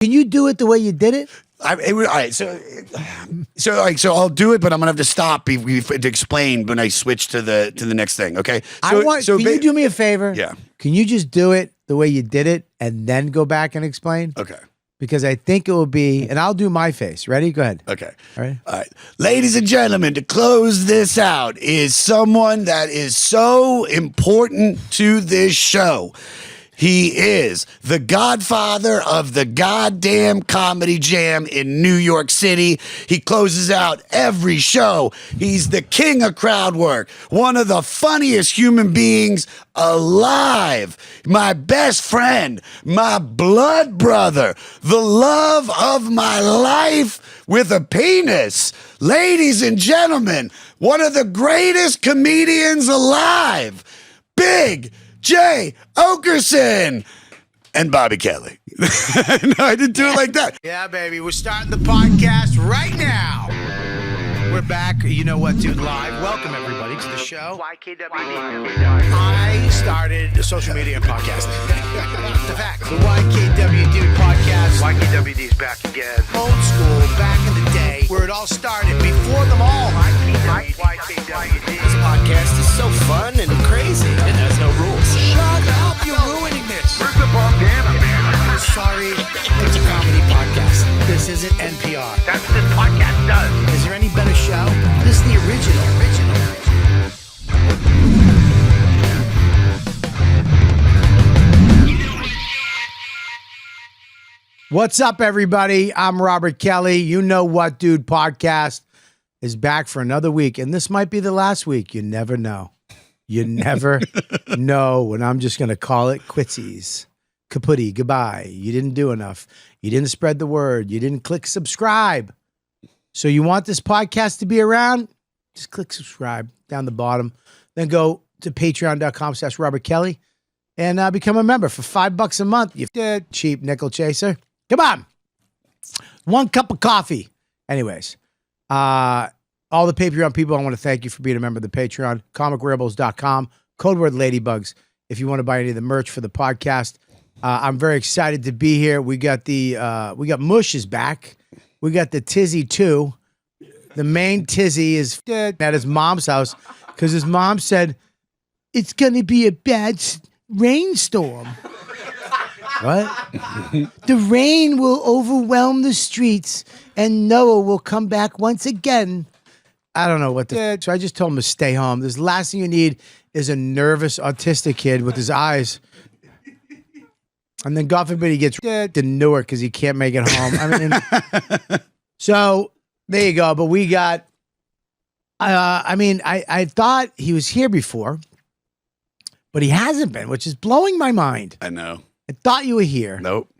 Can you do it the way you did it? All right, so I'll do it, but I'm gonna have to stop to explain when I switch to the next thing. Okay. Can you do me a favor? Yeah. Can you just do it the way you did it and then go back and explain? Okay. Because I think it will be, and I'll do my face. Ready? Go ahead. Okay. All right. All right. Ladies and gentlemen, to close this out is someone that is so important to this show. He is the godfather of the goddamn comedy jam in New York City. He closes out every show. He's the king of crowd work, one of the funniest human beings alive, my best friend, my blood brother, the love of my life with a penis. Ladies and gentlemen, one of the greatest comedians alive, Big Jay Okerson and Bobby Kelly. No, I didn't do it like that. Yeah, baby. We're starting the podcast right now. We're back. You know what, dude? Live. Welcome, everybody, to the show. YKWD. I started a social media and podcasting. The fact. The YKWD podcast. YKWD's back again. Old school, back in the day, where it all started, before them all. YKWD. This podcast is so fun and crazy. It has no rules. Shut up. You're ruining this. Where's the bandana, man? I'm sorry. It's a comedy podcast. This isn't NPR. That's what this podcast does. Is there any better show? This is the original. What's up, everybody? I'm Robert Kelly. You Know What, Dude podcast is back for another week, and this might be the last week. You never know. You never know, and I'm just going to call it quitsies. Kaputty, goodbye. You didn't do enough. You didn't spread the word. You didn't click subscribe. So you want this podcast to be around? Just click subscribe down the bottom. Then go to patreon.com/Robert Kelly and become a member for $5 a month. You cheap nickel chaser. Come on. One cup of coffee. Anyways, all the Patreon people, I want to thank you for being a member of the Patreon. ComicRebels.com. Code word Ladybugs if you want to buy any of the merch for the podcast. I'm very excited to be here. We got Mush is back. We got the Tizzy too. The main Tizzy is at his mom's house because his mom said it's going to be a bad rainstorm. What? The rain will overwhelm the streets and Noah will come back once again. I don't know what so I just told him to stay home. The last thing you need is a nervous autistic kid with his eyes. And then God forbid he gets to Newark because he can't make it home. I mean, so there you go. But we got, I thought he was here before, but he hasn't been, which is blowing my mind. I know. I thought you were here. Nope.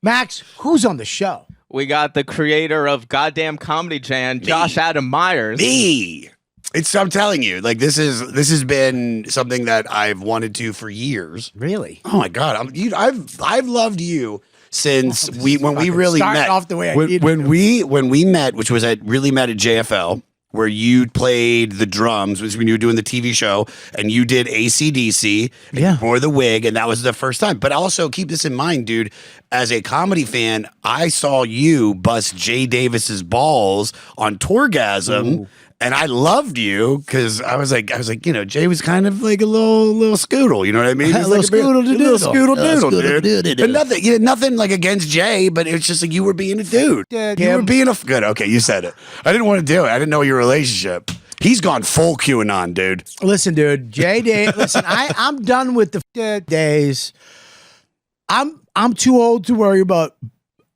Max, who's on the show? We got the creator of Goddamn Comedy Jam, Josh Adam Meyers. Me. I'm telling you, like this has been something that I've wanted to for years. Really? Oh my God, I've loved you since when we really met. Off the way when we met, which was really met at JFL, where you played the drums, was when you were doing the TV show, and you did AC/DC, yeah, or the wig, and that was the first time. But also keep this in mind, dude. As a comedy fan, I saw you bust Jay Davis's balls on Tourgasm. Ooh. And I loved you because I was like, you know, Jay was kind of like a little scoodle, you know what I mean? A little scoodle, dude. But nothing like against Jay, but it's just like you were being a dude. You were being good. Okay, you said it. I didn't want to do it. I didn't know your relationship. He's gone full QAnon, dude. Listen, dude, listen, I'm done with the days. I'm too old to worry about.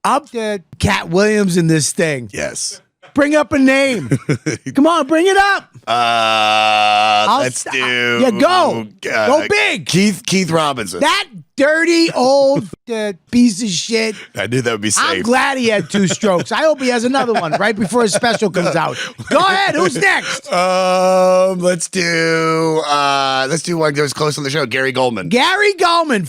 I'm dead. Cat Williams in this thing. Yes. Bring up a name. Come on, bring it up. Let's do. Yeah, go big. Keith Robinson. That dirty old piece of shit. I knew that would be safe. I'm glad he had 2 strokes. I hope he has another one right before his special comes out. Go ahead. Who's next? Let's do one that was close on the show. Gary Goldman. Gary Goldman.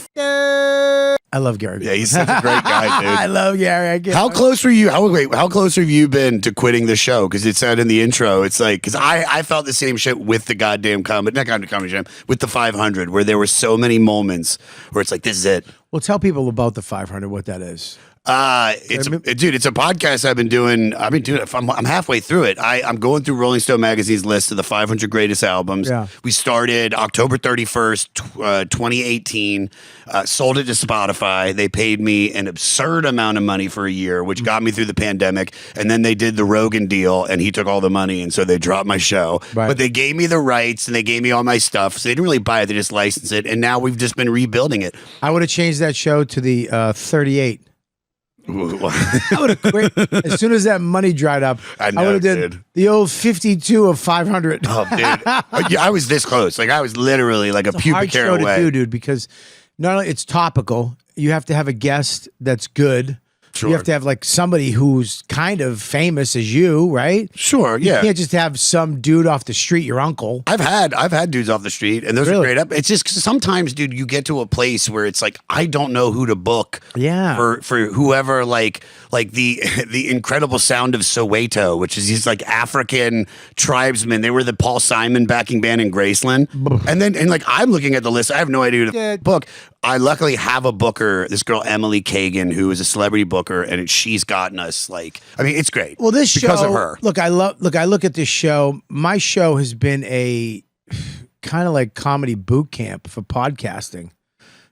I love Gary. Yeah, he's such a great guy, dude. I love Gary. How close were you? How close have you been to quitting the show? Because it said in the intro, it's like, because I felt the same shit with the goddamn comedy jam, with the 500, where there were so many moments where it's like, this is it. Well, tell people about the 500, what that is. It's a podcast I've been doing. I'm halfway through it. I'm going through Rolling Stone magazine's list of the 500 greatest albums. Yeah. We started October 31st, 2018. Sold it to Spotify. They paid me an absurd amount of money for a year, which got me through the pandemic. And then they did the Rogan deal, and he took all the money, and so they dropped my show. Right. But they gave me the rights, and they gave me all my stuff. So they didn't really buy it; they just licensed it. And now we've just been rebuilding it. I would have changed that show to the 38. I would have quit as soon as that money dried up. I know, would have did the old 52 of 500. Oh, dude. Yeah, I was this close. Like, I was literally like a Hard pubic hair show away. to do, dude, because not only it's topical, you have to have a guest that's good. Sure. You have to have like somebody who's kind of famous as you, right? Sure, yeah. You can't just have some dude off the street, your uncle. I've had dudes off the street, and those Really? are great. It's just 'cause sometimes, dude, you get to a place where it's like I don't know who to book. Yeah. For whoever like the incredible sound of Soweto, which is these like African tribesmen. They were the Paul Simon backing band in Graceland, and like I'm looking at the list. I have no idea who to book. I luckily have a booker, this girl Emily Kagan, who is a celebrity booker, and she's gotten us like. I mean, it's great. Well, this because show, of her. I look at this show. My show has been a kind of like comedy boot camp for podcasting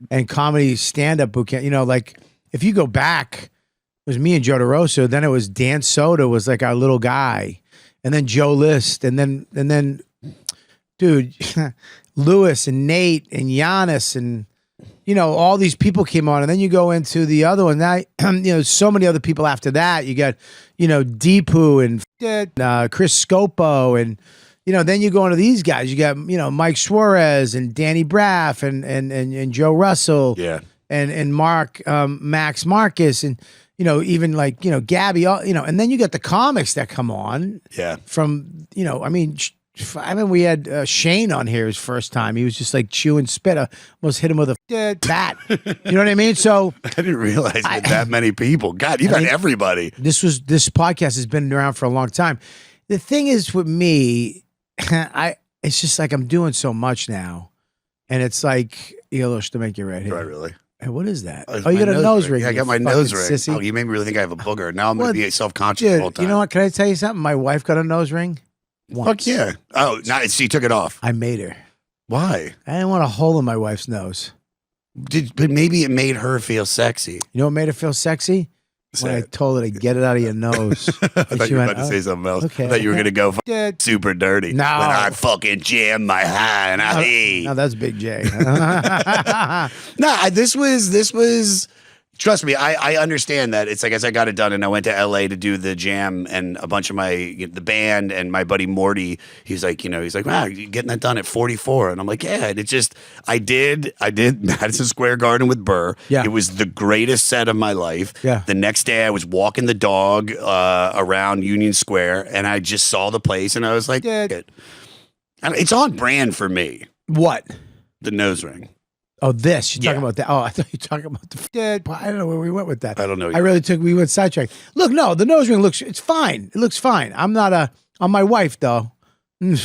and comedy stand-up boot camp. You know, like if you go back, it was me and Joe DeRosa. Then it was Dan Soda was like our little guy, and then Joe List, and then, dude, Lewis and Nate and Giannis and. You know, all these people came on, and then you go into the other one. Now, so many other people after that. You got, Deepu and Chris Scopo, and then you go into these guys. You got, Mike Suarez and Danny Braff and Joe Russell, Yeah. and Max Marcus, and even like Gabby, and then you got the comics that come on, Yeah. from we had Shane on here his first time. He was just like chewing spit. I almost hit him with a bat. You know what I mean? So I didn't realize that many people. God, you've had everybody. this podcast has been around for a long time. The thing is with me, it's just like I'm doing so much now, and it's like to make you right here. Right, really. Hey, what is that? It's Oh, you my got a nose ring. Yeah, I you got my fucking nose ring. sissy. Oh, you made me really think I have a booger. Now I'm Well, going to be self-conscious the whole Dude, time. you know what? Can I tell you something? My wife got a nose ring. Once. Fuck yeah. Oh, now she took it off. I made her. Why? I didn't want a hole in my wife's nose. But maybe it made her feel sexy. You know what made her feel sexy? When I told her to get it out of your nose. I thought you were about to say something else. okay. I thought you were going to go Dad. super dirty. No. When I fucking jam my high and I No, that's Big J. No, this was. Trust me, I understand that. It's like as I got it done, and I went to LA to do the jam, and a bunch of the band and my buddy Morty. He's like, wow, you're getting that done at 44, and I'm like, yeah. And it's just, I did Madison Square Garden with Burr. Yeah. It was the greatest set of my life. Yeah. The next day, I was walking the dog around Union Square, and I just saw the place, and I was like, it. And it's on brand for me. What? The nose ring. Oh, this. You're talking Yeah. about that. Oh, I thought you were talking about the dead. I don't know where we went with that. I don't know. We went sidetracked. Look, no, the nose ring it's fine. It looks fine. I'm not on my wife, though. And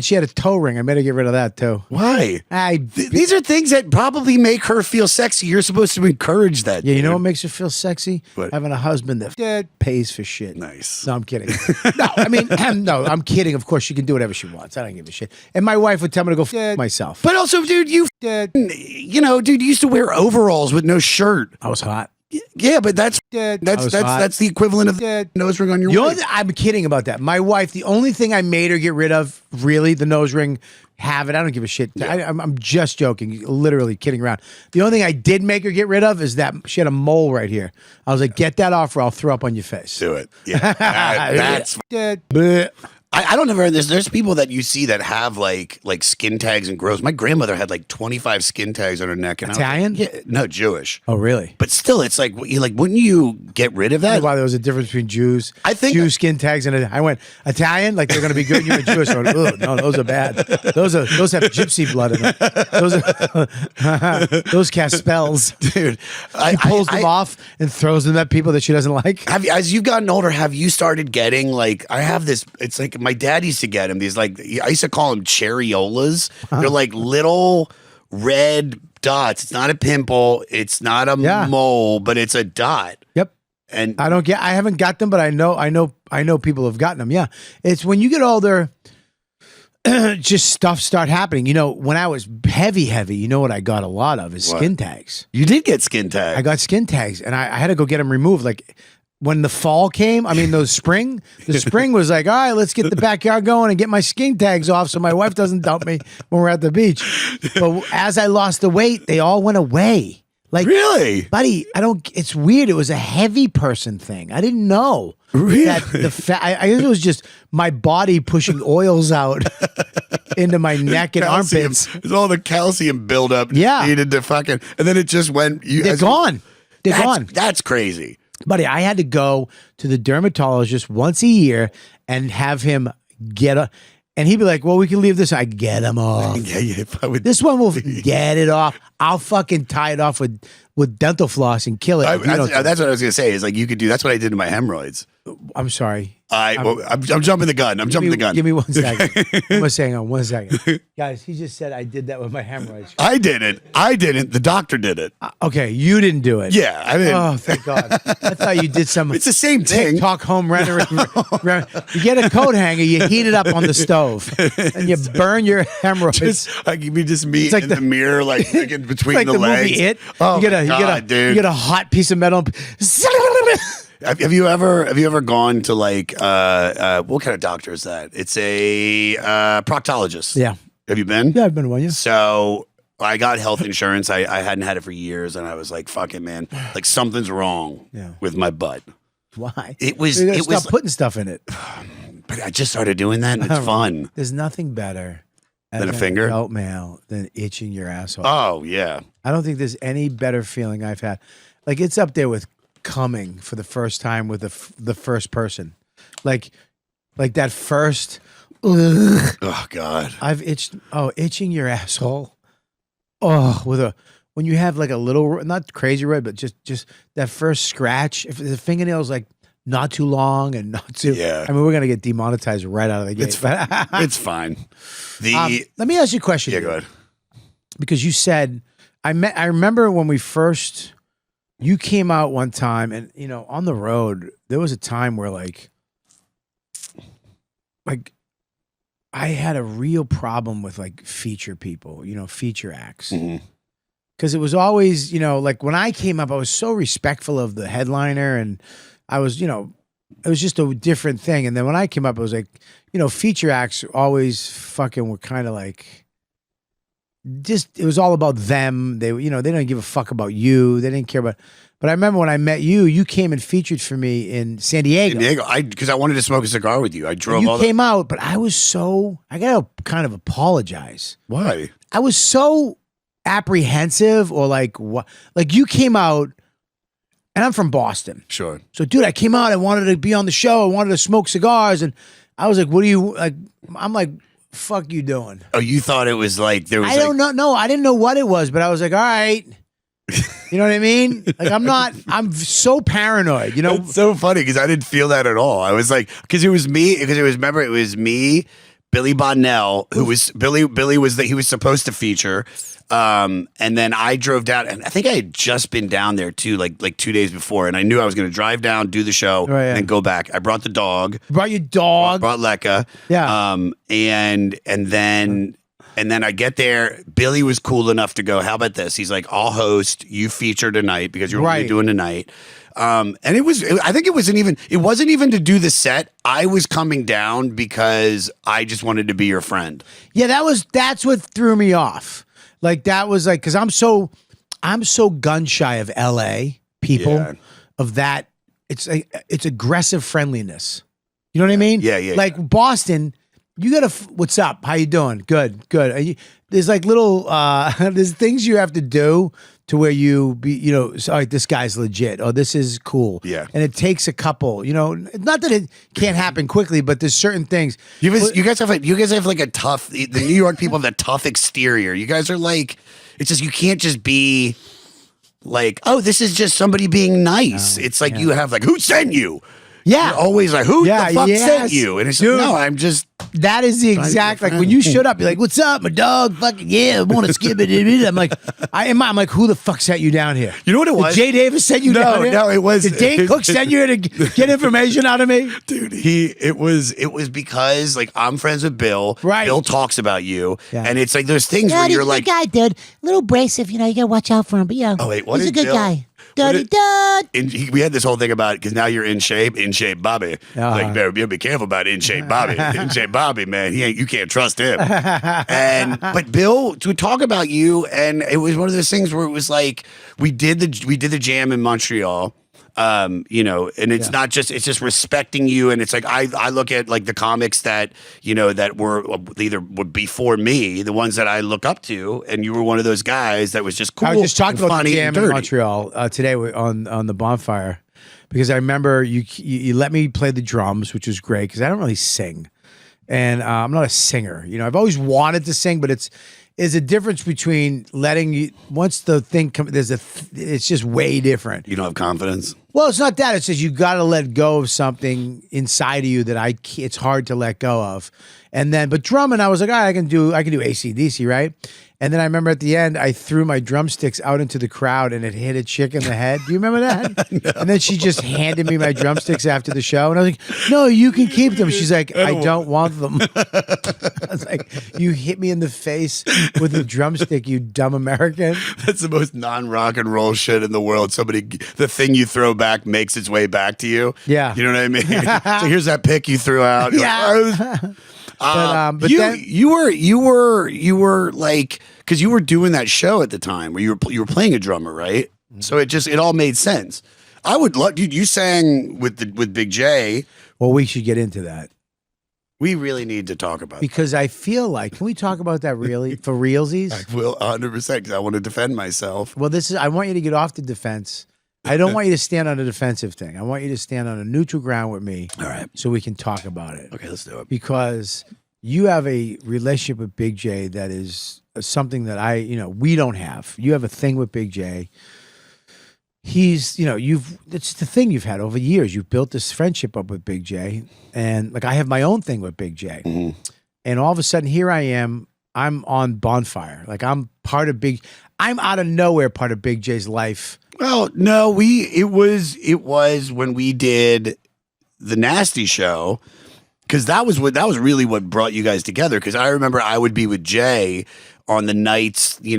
she had a toe ring. I made her get rid of that, too. Why? These are things that probably make her feel sexy. You're supposed to encourage that. Yeah, you know dude. what makes her feel sexy? What? Having a husband that pays for shit. Nice. No, I'm kidding. No, I mean, no, I'm kidding. Of course, she can do whatever she wants. I don't give a shit. And my wife would tell me to go myself. But also, dude, you used to wear overalls with no shirt. I was hot. Yeah, but that's hot. the equivalent of nose ring on your wife. I'm kidding about that. My wife, the only thing I made her get rid of, really, the nose ring, have it. I don't give a shit. Yeah. I'm just joking, literally kidding around. The only thing I did make her get rid of is that she had a mole right here. I was like, get that off or I'll throw up on your face. Do it. Yeah, that's. Bleh. I don't ever. There's people that you see that have like skin tags and grills. My grandmother had like 25 skin tags on her neck. And Italian? No, Jewish. Oh, really? But still, it's like wouldn't you get rid of I don't that? know why there was a difference between Jews. I think Jew skin tags and I went Italian, like they're going to be good. And you went Jewish. I went, ugh, no, those are bad. Those have gypsy blood in them. Those cast spells, Dude, He pulls them off and throws them at people that she doesn't like. As you've gotten older, have you started getting like? I have this. It's like my dad used to get him these like I used to call them cherryolas. They're like little red dots. It's not a pimple. It's not a mole, but it's a dot. Yep. And I haven't got them, but I know people have gotten them. Yeah. It's when you get older, just stuff start happening. You know, when I was heavy, you know what I got a lot of is skin tags. You did get skin tags. I got skin tags, and I had to go get them removed. Like when the fall came, the spring was like, all right, let's get the backyard going and get my skin tags off so my wife doesn't dump me when we're at the beach. But as I lost the weight, they all went away. Like, really? Buddy, it's weird. It was a heavy person thing. I didn't know. Really? That I guess it was just my body pushing oils out into my neck and armpits. It's all the calcium buildup needed to fucking, and then it just went. They're gone. They're gone. That's crazy. Buddy, I had to go to the dermatologist once a year and have him and he'd be like, well, we can leave this. I get them off. This one will get it off. I'll fucking tie it off with dental floss and kill it. That's what I was going to say. Is like you could do. That's what I did to my hemorrhoids. I'm sorry. I'm jumping the gun. Give me 1 second. I'm going to hang on 1 second. Guys, he just said I did that with my hemorrhoids. I didn't. The doctor did it. Okay, you didn't do it. Yeah, I didn't. Oh, thank God. I thought you did some. It's the same thing. TikTok home render. You get a coat hanger, you heat it up on the stove, and you burn your hemorrhoids. Just me in the mirror, like in between like the legs. Movie It. Oh, you dude. get a hot piece of metal. Have you ever gone to like what kind of doctor is that? It's a proctologist. Yeah. Have you been? Yeah, I've been to one. Yeah. So I got health insurance. I hadn't had it for years, and I was like, "Fuck it, man! Like something's wrong with my butt." Why? It was stop putting stuff in it. But I just started doing that, and it's fun. There's nothing better than a finger, adult male, than itching your asshole. Oh yeah. I don't think there's any better feeling I've had. Like it's up there with coming for the first time with the first person, like that first. Oh God! I've itched. Oh, itching your asshole. Oh, when you have like a little, not crazy red, but just that first scratch. If the fingernail's like not too long and not too. Yeah. I mean, we're gonna get demonetized right out of the gate. It's fine. Let me ask you a question. Yeah, go ahead. Because you said I remember when we first. You came out one time, and on the road, there was a time where like I had a real problem with like feature people, feature acts. Because it was always, like when I came up, I was so respectful of the headliner, and I was, it was just a different thing. And then when I came up, it was like, feature acts always fucking were kind of like. Just it was all about them. They they didn't give a fuck about you. They didn't care about. But I remember when I met you, you came and featured for me in San Diego. Because I wanted to smoke a cigar with you. I drove. You came out, but I gotta kind of apologize. Why? I was so apprehensive, or like what? Like you came out, and I'm from Boston. Sure. So, dude, I came out. I wanted to be on the show. I wanted to smoke cigars, and I was like, "What do you like?" I'm like. Fuck you doing? Oh, you thought it was like there was. I don't know. No, I didn't know what it was, but I was like, all right. You know what I mean? Like I'm so paranoid. It's so funny because I didn't feel that at all. I was like, because it was me. Because it was me, Billy Bonnell, who was Billy was he was supposed to feature. And then I drove down, and I think I had just been down there too, like 2 days before, and I knew I was going to drive down, do the show, and then go back. I brought the dog. You brought your dog. Brought Lekka. Yeah. And then I get there. Billy was cool enough to go, how about this? He's like, I'll host. You feature tonight because you're only doing tonight. And I think it wasn't even to do the set. I was coming down because I just wanted to be your friend. Yeah, that's what threw me off. Like that was like, cause I'm so gun shy of LA people of that. It's aggressive friendliness. You know what I mean? Yeah. Like Boston, you gotta, what's up? How you doing? Good. There's like little, there's things you have to do to where you be, sorry, this guy's legit. Oh, this is cool. Yeah. And it takes a couple, not that it can't happen quickly, but there's certain things. You guys have like a tough, the New York people have a tough exterior. You guys are like, it's just, you can't just be like, oh, this is just somebody being nice. It's like you have like, who sent you? Yeah. You're always like, who Yeah, the fuck yes. sent you? And it's like, Dude. no, I'm just. That is the exact, like when you showed up, you're like, what's up, my dog? Fucking yeah, I want to skip it. I'm like, I'm like, who the fuck sent you down here? You know what it was? Did Jay Davis sent you down here? No, it was. Did Dane Cook send you here to get information out of me? Dude, it was because like I'm friends with Bill. Right. Bill talks about you, Yeah. and it's like those things Yeah, where he's you're a like, good guy, dude. A little abrasive, you gotta watch out for him. But yeah, Oh, wait, what he's a did good Bill- guy. what Dirty did- dud. we had this whole thing about because now you're in shape, Bobby. Like, better be careful about in shape Bobby. In shape Bobby, man, you can't trust him. But Bill would talk about you, and it was one of those things where it was like we did the jam in Montreal. And it's not just, it's just respecting you. And it's like, I look at like the comics that, that were either before me, the ones that I look up to. And you were one of those guys that was just cool. I was just talking and about funny the jam and in dirty. Montreal today on the Bonfire because I remember you let me play the drums, which was great because I don't really sing, and I'm not a singer. I've always wanted to sing, but it's a difference between letting you once the thing comes. It's just way different. You don't have confidence. Well, it's not that. It's just you got to let go of something inside of you that it's hard to let go of. And then, but drumming, I was like, all right, I can do AC/DC, right? And then I remember at the end, I threw my drumsticks out into the crowd and it hit a chick in the head. Do you remember that? No. And then she just handed me my drumsticks after the show. And I was like, no, you can keep them. She's like, I don't want them. I was like, you hit me in the face with a drumstick, you dumb American. That's the most non-rock and roll shit in the world. The thing you throw back makes its way back to you. Yeah. You know what I mean? So here's that pick you threw out. You're Yeah. like, But you, then- you were like, because you were doing that show at the time where you were playing a drummer, right? So it all made sense. I would love, dude. You sang with Big J. Well, we should get into that. We really need to talk about Because I feel like, can we talk about that really for realsies? that. I will 100% because I want to defend myself. Well, I want you to get off the defense. I don't want you to stand on a defensive thing. I want you to stand on a neutral ground with me. All right. So we can talk about it. Okay, let's do it. Because you have a relationship with Big J that is something that we don't have. You have a thing with Big J. He's, it's the thing you've had over years. You've built this friendship up with Big J. And like I have my own thing with Big J. Mm-hmm. And all of a sudden here I am, I'm on Bonfire. Like I'm out of nowhere part of Big J's life. Well, no, it was when we did the Nasty Show, because that was really what brought you guys together. Because I remember I would be with Jay on the nights, we'd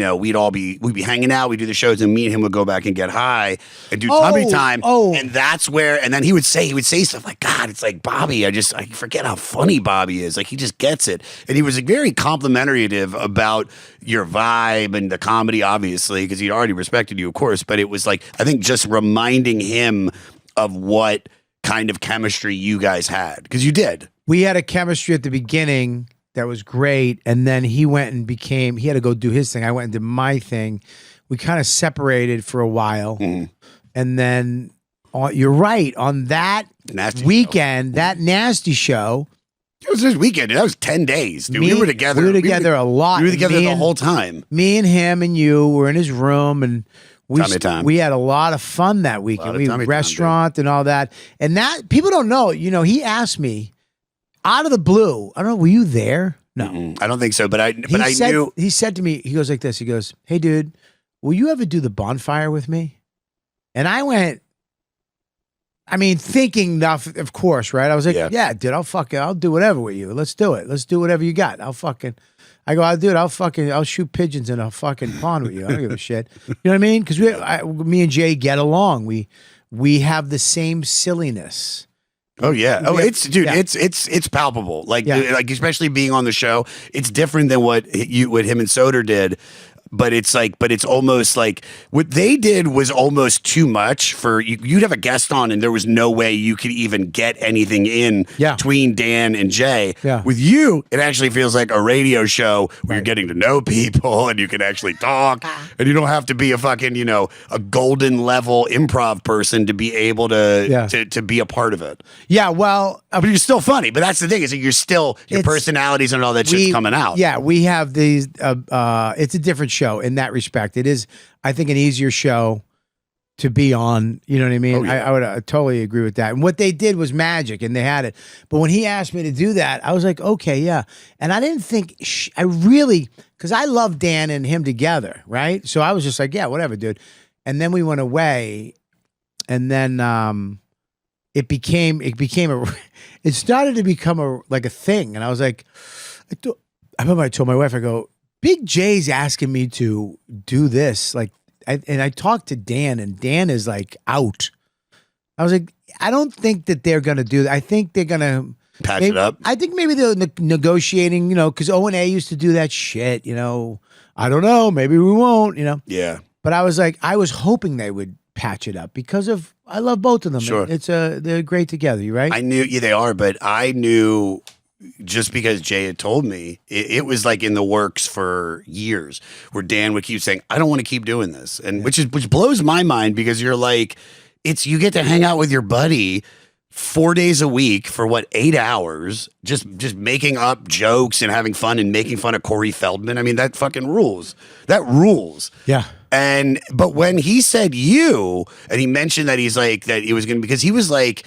be hanging out, we'd do the shows, and me and him would go back and get high and do tummy time. And that's where, and then he would say stuff like, God, it's like Bobby, I forget how funny Bobby is. Like he just gets it. And he was like, very complimentary about your vibe and the comedy, obviously, because he already respected you, of course. But it was like, I think just reminding him of what kind of chemistry you guys had, because you did. We had a chemistry at the beginning that was great, and then he went and he had to go do his thing. I went and did my thing. We kind of separated for a while, and then you're right, on that Nasty weekend, that Nasty Show. It was this weekend. That was 10 days, dude. We were together. We were together a lot. We were together the whole time. Me and him and you were in his room, and Tummy time. we had a lot of fun that weekend. We tummy had time, restaurant and all that. And that people don't know. He asked me out of the blue. I don't know. Were you there? No, I don't think so. But I knew. He said to me, he goes like this. He goes, "Hey, dude, will you ever do the Bonfire with me?" And I went. Thinking of course, right? I was like, yeah dude, I'll do whatever with you. Let's do it. Let's do whatever you got. I'll shoot pigeons in a fucking pond with you. I don't give a shit. You know what I mean? Because me and Jay get along. We have the same silliness. Oh yeah. Oh, it's palpable. Like especially being on the show, it's different than what him and Soder did. But it's almost like what they did was almost too much for you. You'd have a guest on, and there was no way you could even get anything in between Dan and Jay. Yeah. With you, it actually feels like a radio show where you're getting to know people and you can actually talk, and you don't have to be a fucking a golden level improv person to be able to be a part of it. Yeah. Well, but you're still funny. But that's the thing is that you're still your personalities and all that shit's coming out. Yeah, we have these. It's a different show in that respect. It is, I think, an easier show to be on. You know what I mean? Oh, yeah. I would totally agree with that. And what they did was magic, and they had it. But when he asked me to do that, I was like, okay, yeah. And I didn't think I really, because I love Dan and him together, right? So I was just like, yeah, whatever, dude. And then we went away, and then it started to become a thing. And I was like, I remember I told my wife, I go, Big J's asking me to do this. Like, and I talked to Dan, and Dan is like out. I was like, I don't think that they're going to do that. I think they're going to Patch it up. I think maybe they're negotiating, because O&A used to do that shit, I don't know. Maybe we won't, Yeah. But I was like, I was hoping they would patch it up because I love both of them. Sure. They're great together, you right? I knew, yeah, they are, but I knew just because Jay had told me, it was like in the works for years where Dan would keep saying, I don't want to keep doing this. And which blows my mind because you're like, you get to hang out with your buddy 4 days a week for 8 hours, just making up jokes and having fun and making fun of Corey Feldman. I mean, that fucking rules. That rules. Yeah. But when he said you, and he mentioned that he's like, that he was going to, because he was like,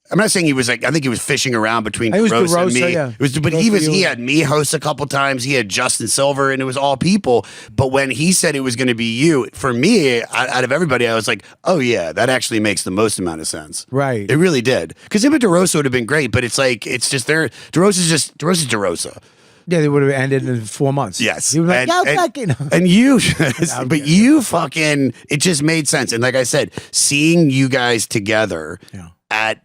I'm not saying he was like, I think he was fishing around between DeRosa and me. Yeah. But he had me host a couple times. He had Justin Silver, and it was all people. But when he said it was going to be you, for me, out of everybody, I was like, oh yeah, that actually makes the most amount of sense. Right. It really did. Because him and DeRosa would have been great, but it's like, it's just there. DeRosa's DeRosa. Yeah, they would have ended in 4 months. Yes. He was like, fucking. And you, but you fucking, it just made sense. And like I said, seeing you guys together at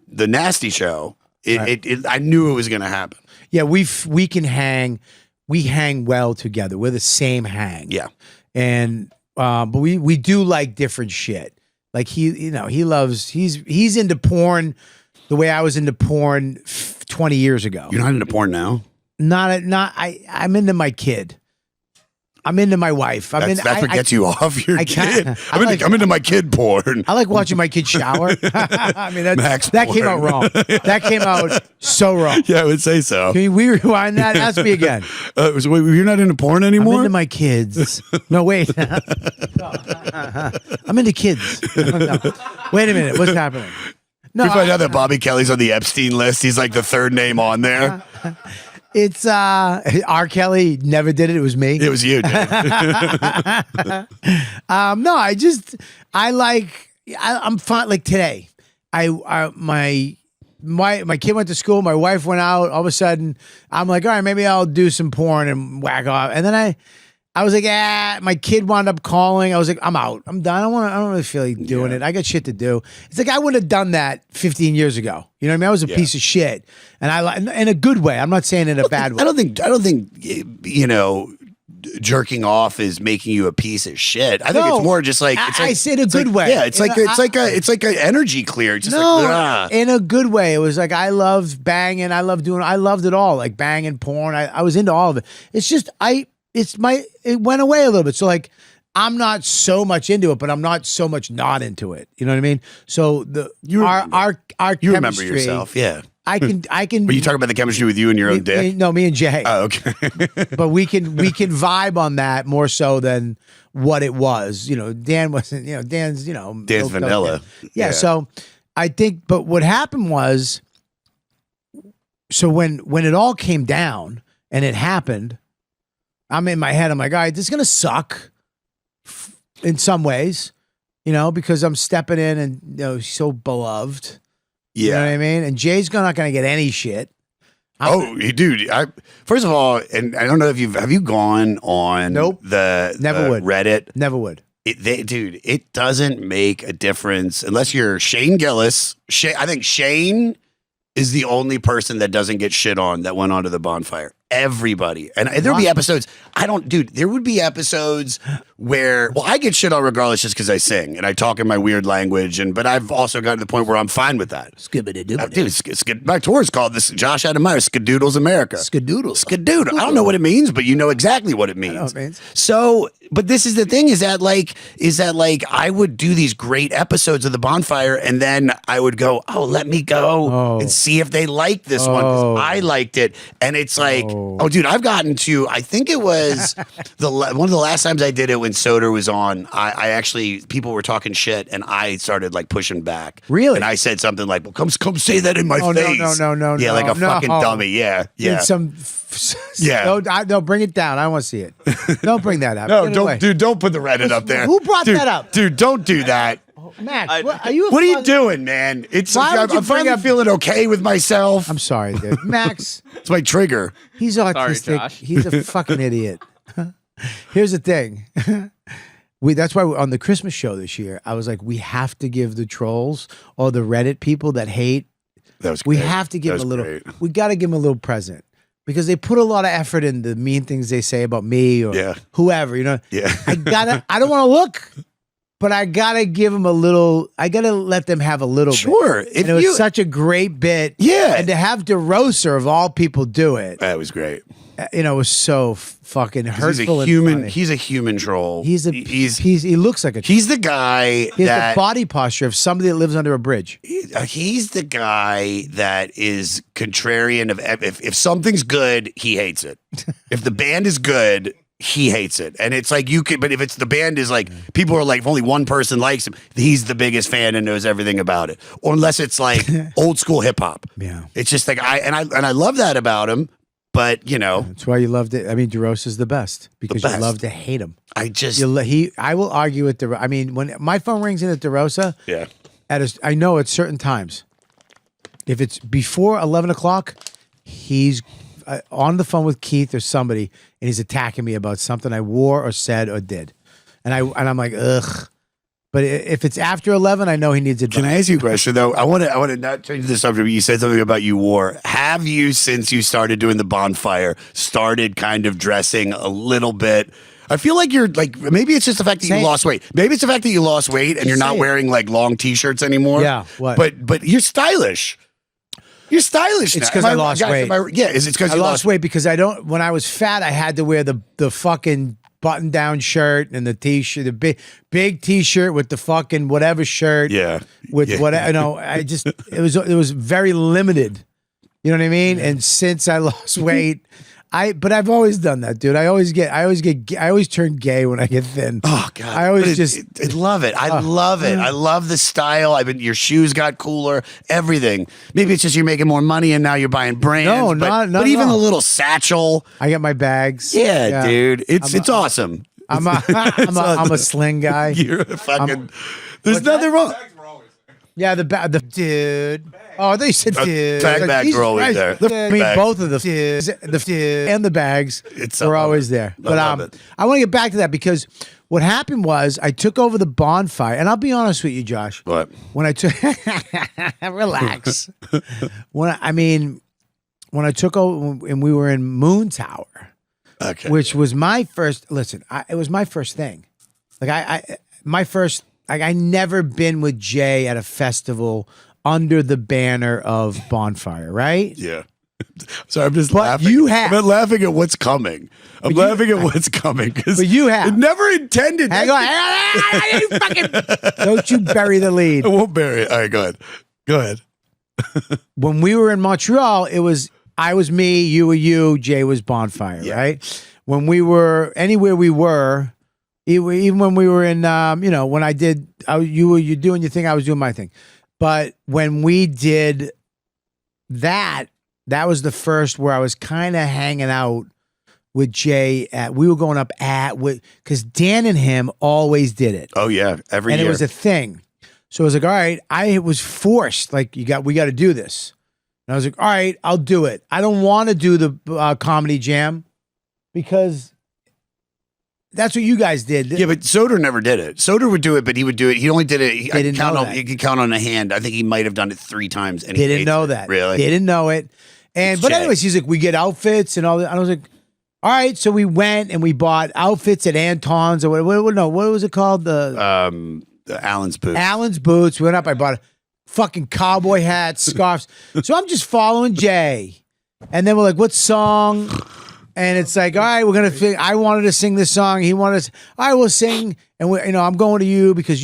the Nasty Show, I knew it was going to happen. Yeah, we can hang. We hang well together. We're the same hang. Yeah. And but we do like different shit. Like he loves, he's into porn the way I was into porn 20 years ago. You're not into porn now? I'm into my kid. I'm into my wife. That's what gets you off your kid. I'm like- into my kid porn. I like watching my kid shower. I mean, Max that came porn. out wrong. That came out so wrong. Yeah, I would say so. Can we rewind that? Ask me again. So wait, you're not into porn I'm anymore? into my kids. No, wait. I'm into kids. No. Wait a minute. What's happening? No, You find out that Bobby Kelly's on the Epstein list. He's like the third name on there. it's R. Kelly never did it. It was me. It was you, dude. No, I'm fine. Like today, my kid went to school. My wife went out. All of a sudden, I'm like, all right, maybe I'll do some porn and whack off. And then I was like, my kid wound up calling. I was like, I'm out. I'm done. I don't really feel like doing it. I got shit to do. It's like I wouldn't have done that 15 years ago. You know what I mean? I was a piece of shit, and in a good way. I'm not saying in a bad way. I don't think jerking off is making you a piece of shit. I think it's more just like I said a good way. Yeah, it's like an energy clear. Just in a good way. It was like I loved banging. I loved it all. Like banging, porn. I was into all of it. It's just it went away a little bit. So like I'm not so much into it, but I'm not so much not into it. You know what I mean? So our you remember chemistry, yourself, yeah. I can. But you talk about the chemistry with you and your own dick. No, me and Jay. Oh, okay. But we can vibe on that more so than what it was. Dan wasn't. Dan's. Dan's vanilla. Yeah. So I think. But what happened was. So when it all came down and it happened, I'm in my head. I'm like, all right, this is gonna suck. In some ways, because I'm stepping in and so beloved. Yeah. You know what I mean? And Jay's not going to get any shit. Dude. First of all, and I don't know if have you gone on Never would. Reddit? Never would. Dude, it doesn't make a difference unless you're Shane Gillis. I think Shane is the only person that doesn't get shit on that went onto the bonfire. Everybody. And there'll be episodes. There would be episodes where, I get shit on regardless just because I sing and I talk in my weird language. But I've also gotten to the point where I'm fine with that. Dude, my tour is called this Josh Adam Meyers, Skadoodles America. Skadoodles. Skadoodle. I don't know what it means, but you know exactly what it means. I know what it means. So, but this is the thing is that I would do these great episodes of the bonfire and then I would go, let me go and see if they like this one because I liked it. And it's like, dude, I've gotten to, I think it was because one of the last times I did it when Soder was on, I actually, people were talking shit and I started like pushing back. Really? And I said something like, well, come say that in my face. No. Yeah, like a fucking dummy. Yeah. Did some. Yeah. No, bring it down. I don't want to see it. Don't bring that up. No, Get it away. don't put the Reddit up there. Who brought that up? Dude, don't do that. Max, what are you? What are you doing, man? Why would you I'm finally bring up- feeling okay with myself. I'm sorry, dude. Max, It's my trigger. he's autistic. Josh. He's a fucking idiot. Here's the thing. That's why on the Christmas show this year, I was like, we have to give the trolls or the Reddit people that hate. That was We great. have to give That them a was little. great. We got to give them a little present because they put a lot of effort in the mean things they say about me or Yeah. whoever. You know. Yeah. I don't want to look, but I gotta give them a little. I gotta let them have a little. Sure. Bit. And it was such a great bit. Yeah. And to have DeRosa of all people do it, That was great. you know, was so fucking hurtful. He's a human. And funny. He's a human troll. He looks like a. He's the guy He has that the body posture of somebody that lives under a bridge. he's the guy that is contrarian of if something's good, he hates it. If the band is good, he hates it. And it's like you could, but if it's the band is like people are like if only one person likes him, he's the biggest fan and knows everything about it. Or unless it's like old school hip hop. Yeah. It's just like I love that about him, but you know, That's why you loved it. I mean, DeRosa's the best because best. you love to hate him. I just I will argue with I mean, when my phone rings in at DeRosa, yeah. I know at certain times, if it's before 11 o'clock, he's on the phone with Keith or somebody, and he's attacking me about something I wore or said or did, and I'm like, ugh. But if it's after 11, I know he needs advice. Can I ask you a question though? I want to not change the subject. But you said something about you wore. Have you, since you started doing the bonfire, started kind of dressing a little bit? I feel like you're like maybe it's just the fact that Say you it. lost weight. Maybe it's the fact that you lost weight and you're not say it. wearing like long t-shirts anymore. Yeah, what? But you're stylish. You're stylish. It's now. 'cause Am I lost guys, weight. Yeah, is it because I you lost weight because when I was fat, I had to wear the fucking button down shirt and the t-shirt, the big t-shirt with the fucking whatever shirt. Yeah. With Yeah. whatever, it was very limited. You know what I mean? And since I lost weight, but I've always done that, dude. I always turn gay when I get thin. Oh God! I always I love it. I love it. I love the style. Your shoes got cooler. Everything. Maybe it's just you're making more money and now you're buying brands. No, but, not But at even all. a little satchel. I get my bags. Yeah, dude. It's awesome. I'm a sling guy. You're a fucking. There's nothing wrong. Yeah, the dude. Oh, they said dude. Bags Jesus were always Christ. there. I mean, Bags. both of the and the bags It's were always there. I But love it. I want to get back to that because what happened was I took over the bonfire, and I'll be honest with you, Josh. What? When I took, relax. When I took over, and we were in Moon Tower, Okay. which was my first. Listen, it was my first thing. Like my first. Like I never been with Jay at a festival under the banner of Bonfire, right? Yeah. Sorry, I'm just But laughing. you have. I'm not laughing at what's coming. I'm laughing at what's coming. But you have. It never intended. Hang on, you fucking, don't you bury the lead. I won't bury it. All right, go ahead. Go ahead. When we were in Montreal, I was me, you were you, Jay was Bonfire, Yeah. right? When we were anywhere we were, even when we were in, when I did, you were doing your thing, I was doing my thing. But when we did that was the first where I was kind of hanging out with Jay we were going up because Dan and him always did it. Oh yeah, every And year. it was a thing. So I was like, all right, I was forced, like we got to do this. And I was like, all right, I'll do it. I don't want to do the comedy jam because that's what you guys did. Yeah, but Soder never did it. Soder would do it, but he would do it. He only did it. They didn't know that. You could count on a hand. I think he might have done it 3 times. And he Didn't hates know it. that. Really? Didn't know it. But Jay. anyways, he's like, we get outfits and all that. And I was like, all right. So we went and we bought outfits at Anton's or what was it called? The Allen's booth. Allen's boots. We went up. I bought a fucking cowboy hat, scarves. So I'm just following Jay. And then we're like, what song? And it's like, all right, we're going to, I wanted to sing this song. He wanted to, all right, we'll sing. And I'm going to you because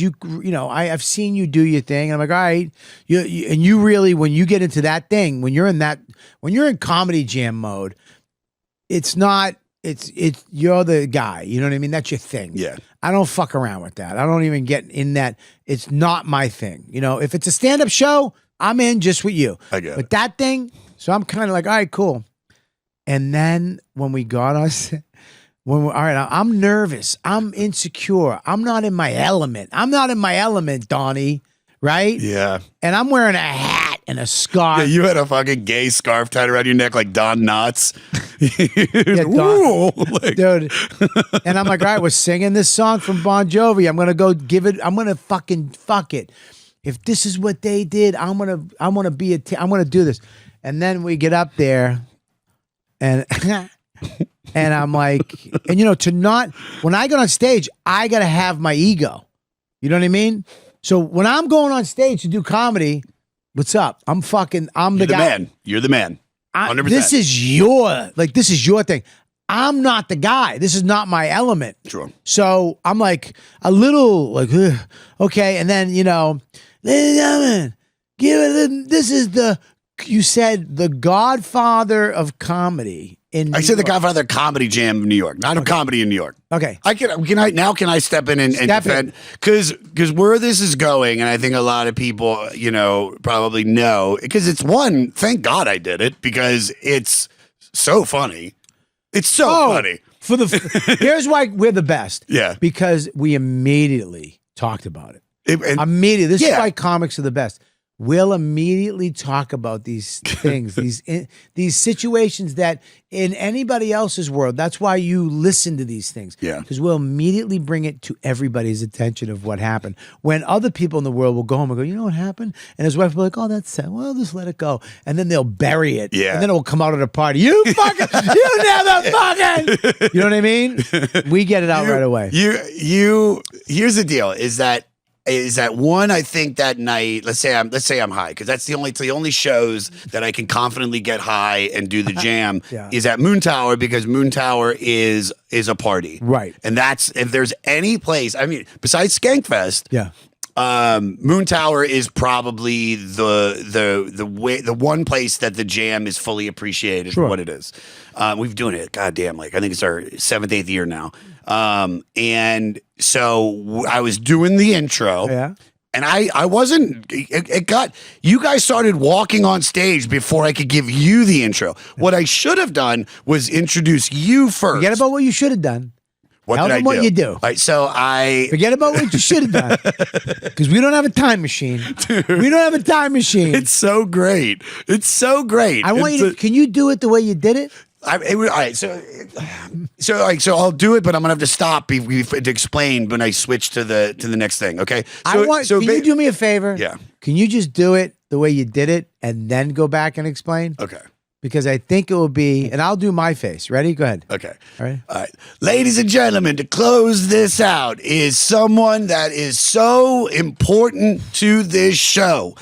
I've seen you do your thing. And I'm like, all right, you really, when you get into that thing, when you're in comedy jam mode, it's not it's you're the guy. You know what I mean? That's your thing. Yeah. I don't fuck around with that. I don't even get in that. It's not my thing. You know, if it's a stand-up show, I'm in just with you. I get But it. that thing, so I'm kind of like, all right, cool. And then when we got us, all right, I'm nervous. I'm insecure. I'm not in my element. I'm not in my element, Donnie. Right? Yeah. And I'm wearing a hat and a scarf. Yeah, you had a fucking gay scarf tied around your neck like Don Knotts. Don- Ooh, like- Dude. And I'm like, all right, we're singing this song from Bon Jovi. I'm gonna go give it. I'm gonna fucking fuck it. If this is what they did, I'm gonna I'm gonna do this. And then we get up there, and and I'm like, and you know, when I get on stage, I gotta have my ego. You know what I mean? So when I'm going on stage to do comedy, what's up? I'm the You're the guy. man. You're the man. 100%. This is your thing. I'm not the guy. This is not my element. Sure. So I'm like a little like, ugh, okay. And then, you know, ladies and gentlemen, this is you said the godfather of comedy in New I said the York. Godfather Comedy Jam of New York, not of comedy in New York. Okay. Can I step in and Step defend? Because where this is going, and I think a lot of people, you know, probably know, because it's one, thank God I did it, because it's so funny. It's so funny. Here's why we're the best. Yeah. Because we immediately talked about it. And- Immediately. This is Yeah. why comics are the best. We'll immediately talk about these things, these situations that in anybody else's world, that's why you listen to these things. Yeah. Because we'll immediately bring it to everybody's attention of what happened. When other people in the world will go home and go, you know what happened? And his wife will be like, oh, that's sad. Well, just let it go. And then they'll bury it. Yeah. And then it will come out at a party. You never fucking. You know what I mean? We get it out right away. Here's the deal: is that one? I think that night, let's say I'm high, because that's the only shows that I can confidently get high and do the jam Yeah. is at Moon Tower, because Moon Tower is a party, Right. And that's, if there's any place, I mean, besides Skankfest, Yeah. Moon Tower is probably the one place that the jam is fully appreciated for what it is. We've been doing it, goddamn, like I think it's our 7th, 8th year now. And so I was doing the intro. Yeah. And I wasn't, you guys started walking on stage before I could give you the intro. What I should have done was introduce you first. Forget about what you should have done. What Tell did I them what do? you do. All right, so Forget about what you should have done. Because we don't have a time machine. We don't have a time machine. it's so great. It's so great. I want you to, can you do it the way you did it? All right, so I'll do it, but I'm gonna have to stop to explain when I switch to the next thing. Okay. Can you do me a favor? Yeah. Can you just do it the way you did it and then go back and explain? Okay. Because I think it will be, and I'll do my face. Ready? Go ahead. Okay. All right. All right. Ladies and gentlemen, to close this out is someone that is so important to this show.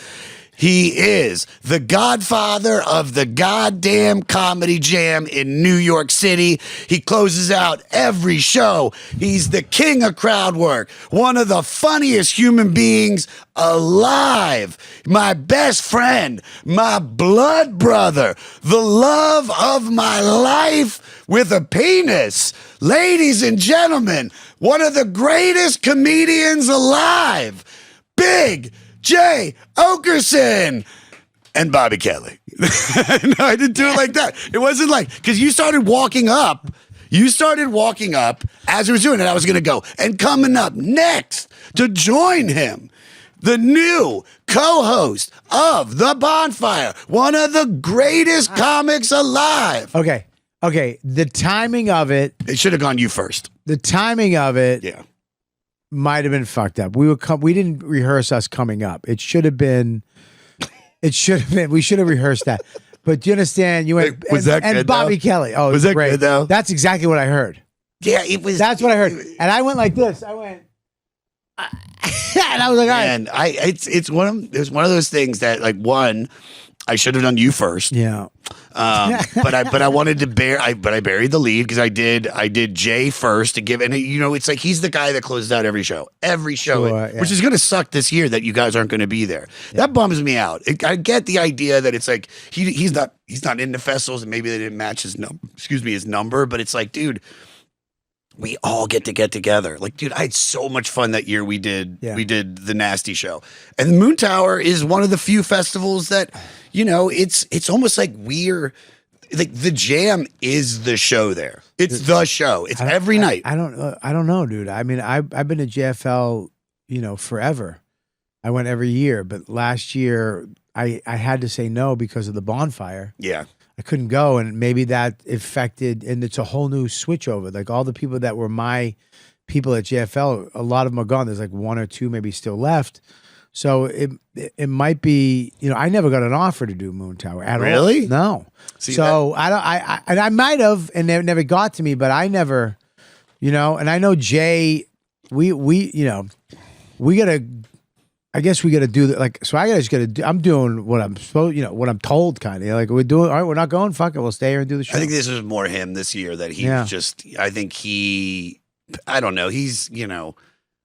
He is the godfather of the goddamn comedy jam in New York City. He closes out every show. He's the king of crowd work, one of the funniest human beings alive, my best friend, my blood brother, the love of my life with a penis. Ladies and gentlemen, one of the greatest comedians alive, Big Jay Okerson and Bobby Kelly. No, I didn't do it like that. It wasn't like, because you started walking up as we were doing it. I was going to go. And coming up next to join him, the new co-host of The Bonfire, one of the greatest comics alive. Okay. The timing of it. It should have gone you first. The timing of it. Yeah. Might have been fucked up. We didn't rehearse us coming up. We should have rehearsed that. But do you understand? You went, Was that and good, Bobby though? Kelly. Oh, it Was that great. good, though? That's exactly what I heard. Yeah, it was. That's what I heard. And I went like this. I went, and I was like, all right. And it's one of those things that, like, one, I should have done you first. Yeah. But I wanted to I buried the lead because I did Jay first to give, and it's like he's the guy that closes out every show, Sure, yeah. which is going to suck this year that you guys aren't going to be there. That bums me out. I get the idea that it's like he's not into festivals and maybe they didn't match his number, but it's like, dude, we all get together. Like, dude, I had so much fun that year. We did the Nasty Show, and Moon Tower is one of the few festivals that, it's almost like we're like the Jam is the show there. It's the show. It's every night. I don't know, dude. I mean, I've been to JFL, forever. I went every year, but last year I had to say no because of the bonfire. Yeah. I couldn't go, and maybe that affected, and it's a whole new switchover. Like all the people that were my people at JFL, a lot of them are gone. There's like one or two maybe still left. So it might be, I never got an offer to do Moon Tower at all. Really? No. See, so I might have, and it never got to me, but I never, and I know Jay, we gotta. I guess we got to do that. Like, so I just got to do, I'm doing what I'm supposed, what I'm told kind of like we're doing. All right, we're not going. Fuck it. We'll stay here and do the show. I think this was more him this year that he was just, I don't know.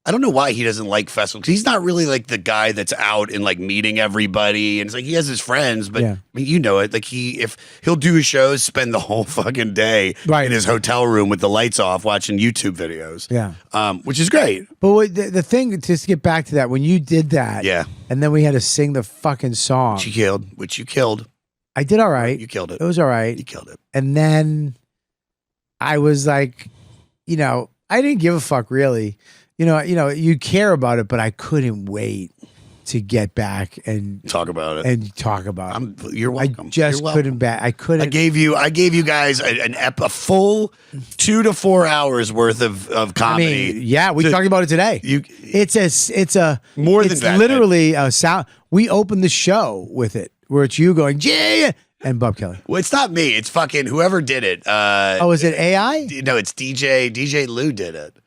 I don't know why he doesn't like festivals. He's not really like the guy that's out and like meeting everybody. And it's like, he has his friends, but I mean, it, like if he'll do his shows, spend the whole fucking day in his hotel room with the lights off watching YouTube videos. Yeah. Which is great. But the thing, just to get back to that, when you did that, and then we had to sing the fucking song. Which you killed. I did all right. You killed it. It was all right. You killed it. And then I was like, I didn't give a fuck really. You care about it, but I couldn't wait to get back and talk about it. You're welcome. I just couldn't back. I couldn't. I gave you guys a full 2 to 4 hours worth of comedy. I mean, we talked about it today. It's a more than that. Literally a sound. We opened the show with it, where it's you going, yeah, and Bob Kelly. Well, it's not me. It's fucking whoever did it. Is it AI? No, it's DJ Lou did it.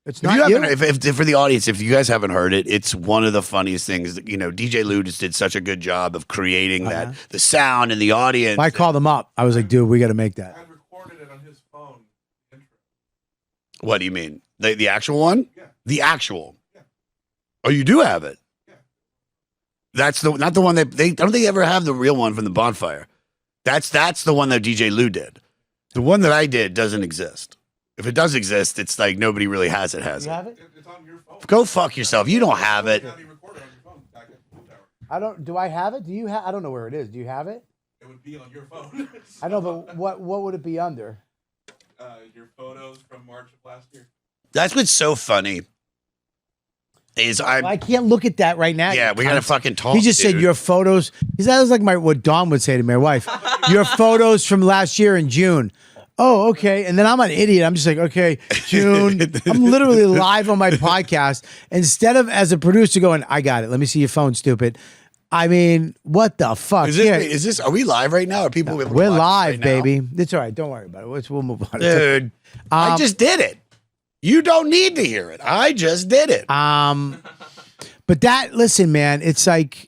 It's not you. If for the audience, if you guys haven't heard it, it's one of the funniest things. DJ Lou just did such a good job of creating that, the sound and the audience. I called him up. I was like, dude, we got to make that. I recorded it on his phone. What do you mean? The actual one? Yeah. The actual? Yeah. Oh, you do have it? Yeah. That's not the one that they don't think they ever have the real one from the bonfire. That's the one that DJ Lou did. The one that I did doesn't exist. If it does exist, it's like nobody really has it. You have it? It's on your phone. Go fuck yourself. You don't have it. It's recorded on your phone back at the tower. I don't. Do I have it? Do you have? I don't know where it is. Do you have it? It would be on your phone. I know, but what would it be under? Your photos from March of last year. That's what's so funny. I can't look at that right now. Yeah, we gotta fucking talk. He just said your photos. That was like what Dawn would say to my wife. Your photos from last year in June. Oh, okay. And then I'm an idiot. I'm just like, okay, June. I'm literally live on my podcast. Instead of as a producer going, I got it. Let me see your phone, stupid. I mean, what the fuck? Is this? Are we live right now? Are people? We're live, baby. It's all right. Don't worry about it. We'll move on. Dude, I just did it. You don't need to hear it. I just did it. But listen, man, it's like.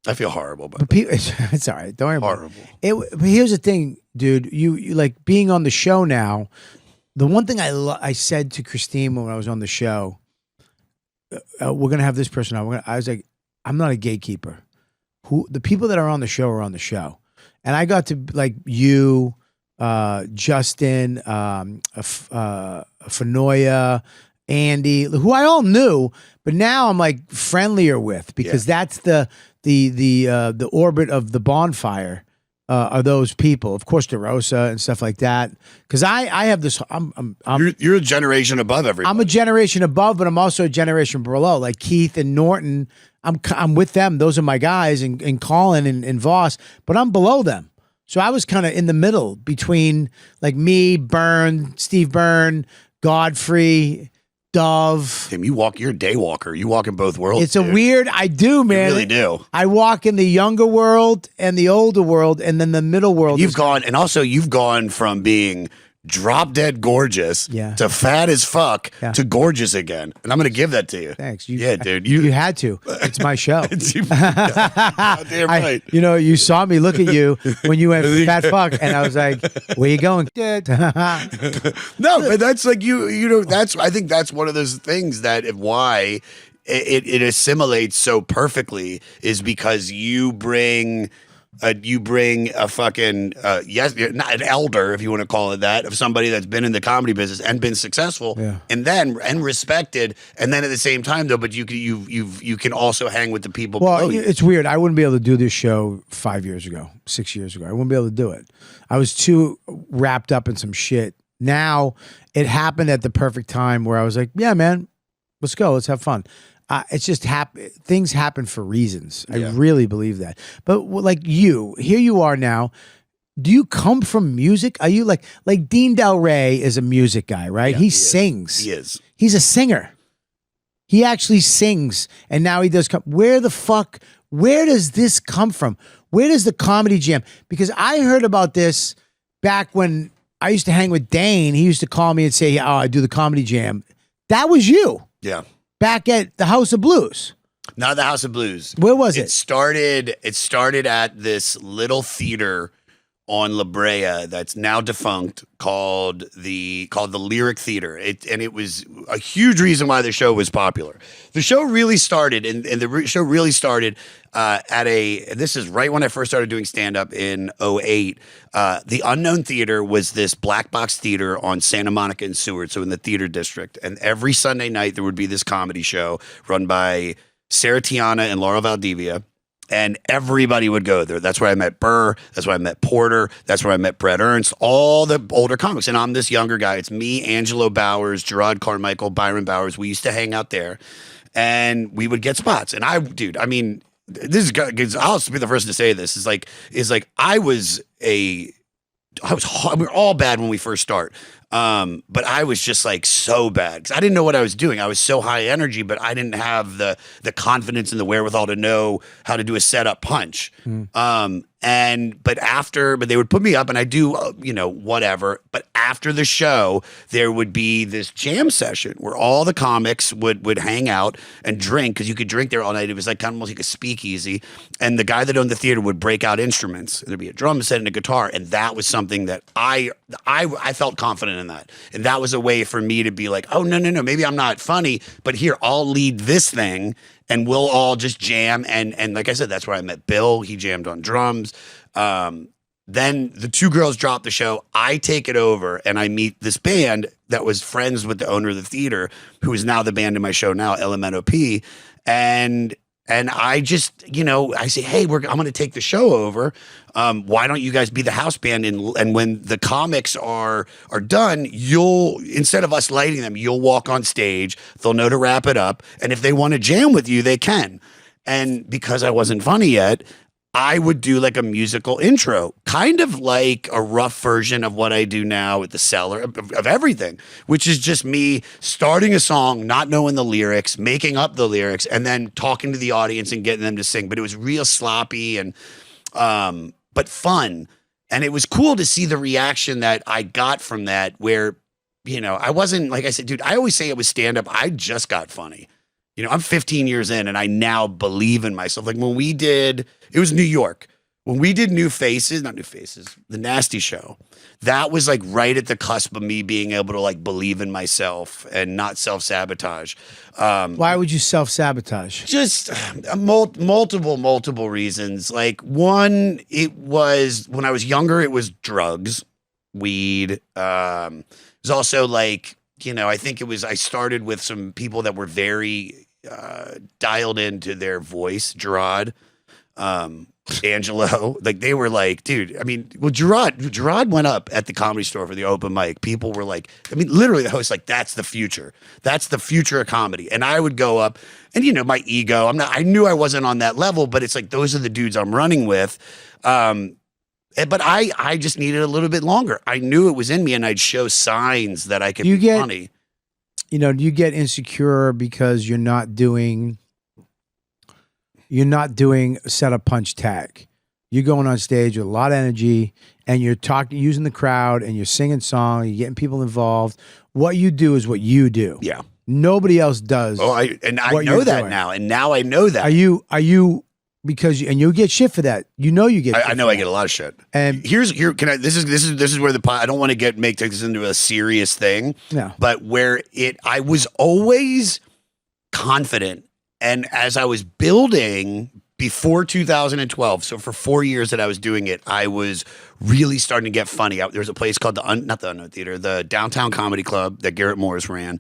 I feel horrible, but it's all right. Don't worry about it. But here's the thing, dude. You like being on the show now. The one thing I said to Christine when I was on the show, we're gonna have this person on. I was like, I'm not a gatekeeper. The people that are on the show are on the show, and I got to like you, Justin, Fanoia, Andy, who I all knew, but now I'm like friendlier with because that's the orbit of the bonfire are those people. Of course, DeRosa and stuff like that. Because I have this. You're a generation above everybody. I'm a generation above, but I'm also a generation below. Like Keith and Norton, I'm with them. Those are my guys, and Colin and Voss. But I'm below them. So I was kind of in the middle between like me, Steve Byrne, Godfrey, Dove. Tim, you're a day walker. You walk in both worlds. It's a weird, I do, man. You really do. I walk in the younger world and the older world and then the middle world. You've gone from being drop dead gorgeous Yeah. to fat as fuck Yeah. to gorgeous again. And I'm going to give that to you. Thanks. Yeah, dude. You had to. It's my show. Damn I- right. you know, you saw me look at you when you went fat fuck, and I was like, "Where you going?" No, but that's like you know, I think that's one of those things that why it assimilates so perfectly is because you bring a fucking yes, not an elder, if you want to call it that, of somebody that's been in the comedy business and been successful, Yeah. and respected, and then at the same time though, but you can also hang with the people. Well, below you. it's weird. I wouldn't be able to do this show 5 years ago, 6 years ago. I wouldn't be able to do it. I was too wrapped up in some shit. Now it happened at the perfect time where I was like, "Yeah, man, let's go. Let's have fun." It's just things happen for reasons. I really believe that. But like here you are now. Do you come from music? Are you like Dean Del Rey is a music guy, right? Yeah, he sings. He is. He's a singer. He actually sings, and now he does come. Where does this come from? Where does the comedy jam? Because I heard about this back when I used to hang with Dane. He used to call me and say, "Oh, I do the comedy jam." That was you. Yeah. Back at the House of Blues. Not the House of Blues. Where was It started at this little theater on La Brea that's now defunct called the Lyric Theater. It was a huge reason why the show was popular. The show really started, and the show really started this is right when I first started doing stand-up in 2008. The Unknown Theater was this black box theater on Santa Monica and Seward, so in the theater district. And every Sunday night there would be this comedy show run by Sarah Tiana and Laura Valdivia. And everybody would go there. That's where I met Burr. That's where I met Porter. That's where I met Brett Ernst, all the older comics. And I'm this younger guy. It's me, Angelo Bowers, Gerard Carmichael, Byron Bowers. We used to hang out there, and we would get spots. And this is, I'll be the first to say this, is like we were all bad when we first start. But I was just like so bad because I didn't know what I was doing. I was so high energy, but I didn't have the confidence and the wherewithal to know how to do a setup punch. But they would put me up and I do, whatever. But after the show, there would be this jam session where all the comics would hang out and drink, because you could drink there all night. It was like kind of almost like a speakeasy. And the guy that owned the theater would break out instruments. There'd be a drum set and a guitar. And that was something that I felt confident in that. And that was a way for me to be like, oh, no, maybe I'm not funny, but here, I'll lead this thing and we'll all just jam. And like I said, that's where I met Bill. He jammed on drums. Then the two girls drop the show. I take it over and I meet this band that was friends with the owner of the theater, who is now the band in my show now, LMNOP. And I just, I say, hey, I'm going to take the show over. Why don't you guys be the house band? And when the comics are done, instead of us lighting them, you'll walk on stage. They'll know to wrap it up. And if they want to jam with you, they can. And because I wasn't funny yet, I would do like a musical intro, kind of like a rough version of what I do now at the Cellar of everything, which is just me starting a song, not knowing the lyrics, making up the lyrics, and then talking to the audience and getting them to sing. But it was real sloppy and but fun. And it was cool to see the reaction that I got from that, where, I wasn't, like I said, dude, I always say it was stand-up. I just got funny. I'm 15 years in and I now believe in myself. Like when we did, it was New York. When we did the Nasty Show, that was like right at the cusp of me being able to like believe in myself and not self-sabotage. Why would you self-sabotage? Just multiple reasons. Like one, it was when I was younger, it was drugs, weed. It was also like, I think I started with some people that were very dialed into their voice. Gerard, Angelo, like they were like, dude, Gerard went up at the Comedy Store for the open mic. People were like, literally the host, like, that's the future. That's the future of comedy. And I would go up and, my ego, I knew I wasn't on that level, but it's like, those are the dudes I'm running with. But I just needed a little bit longer. I knew it was in me and I'd show signs that I could be funny. Do you get insecure because you're not doing setup punch tag? you're going on stage with a lot of energy, and you're talking, using the crowd, and you're singing songs, you're getting people involved. What you do is what you do. Yeah. Nobody else does. Oh, I what know you're that doing. now, and now I know that. Are you because and you'll get shit for that. You know you get. I know I get a lot of shit. And Here. Can I? This is where I don't want to make this into a serious thing. No. But I was always confident, and as I was building before 2012, so for 4 years that I was doing it, I was really starting to get funny. There's a place called not the Unknown Theater, the Downtown Comedy Club that Garrett Morris ran.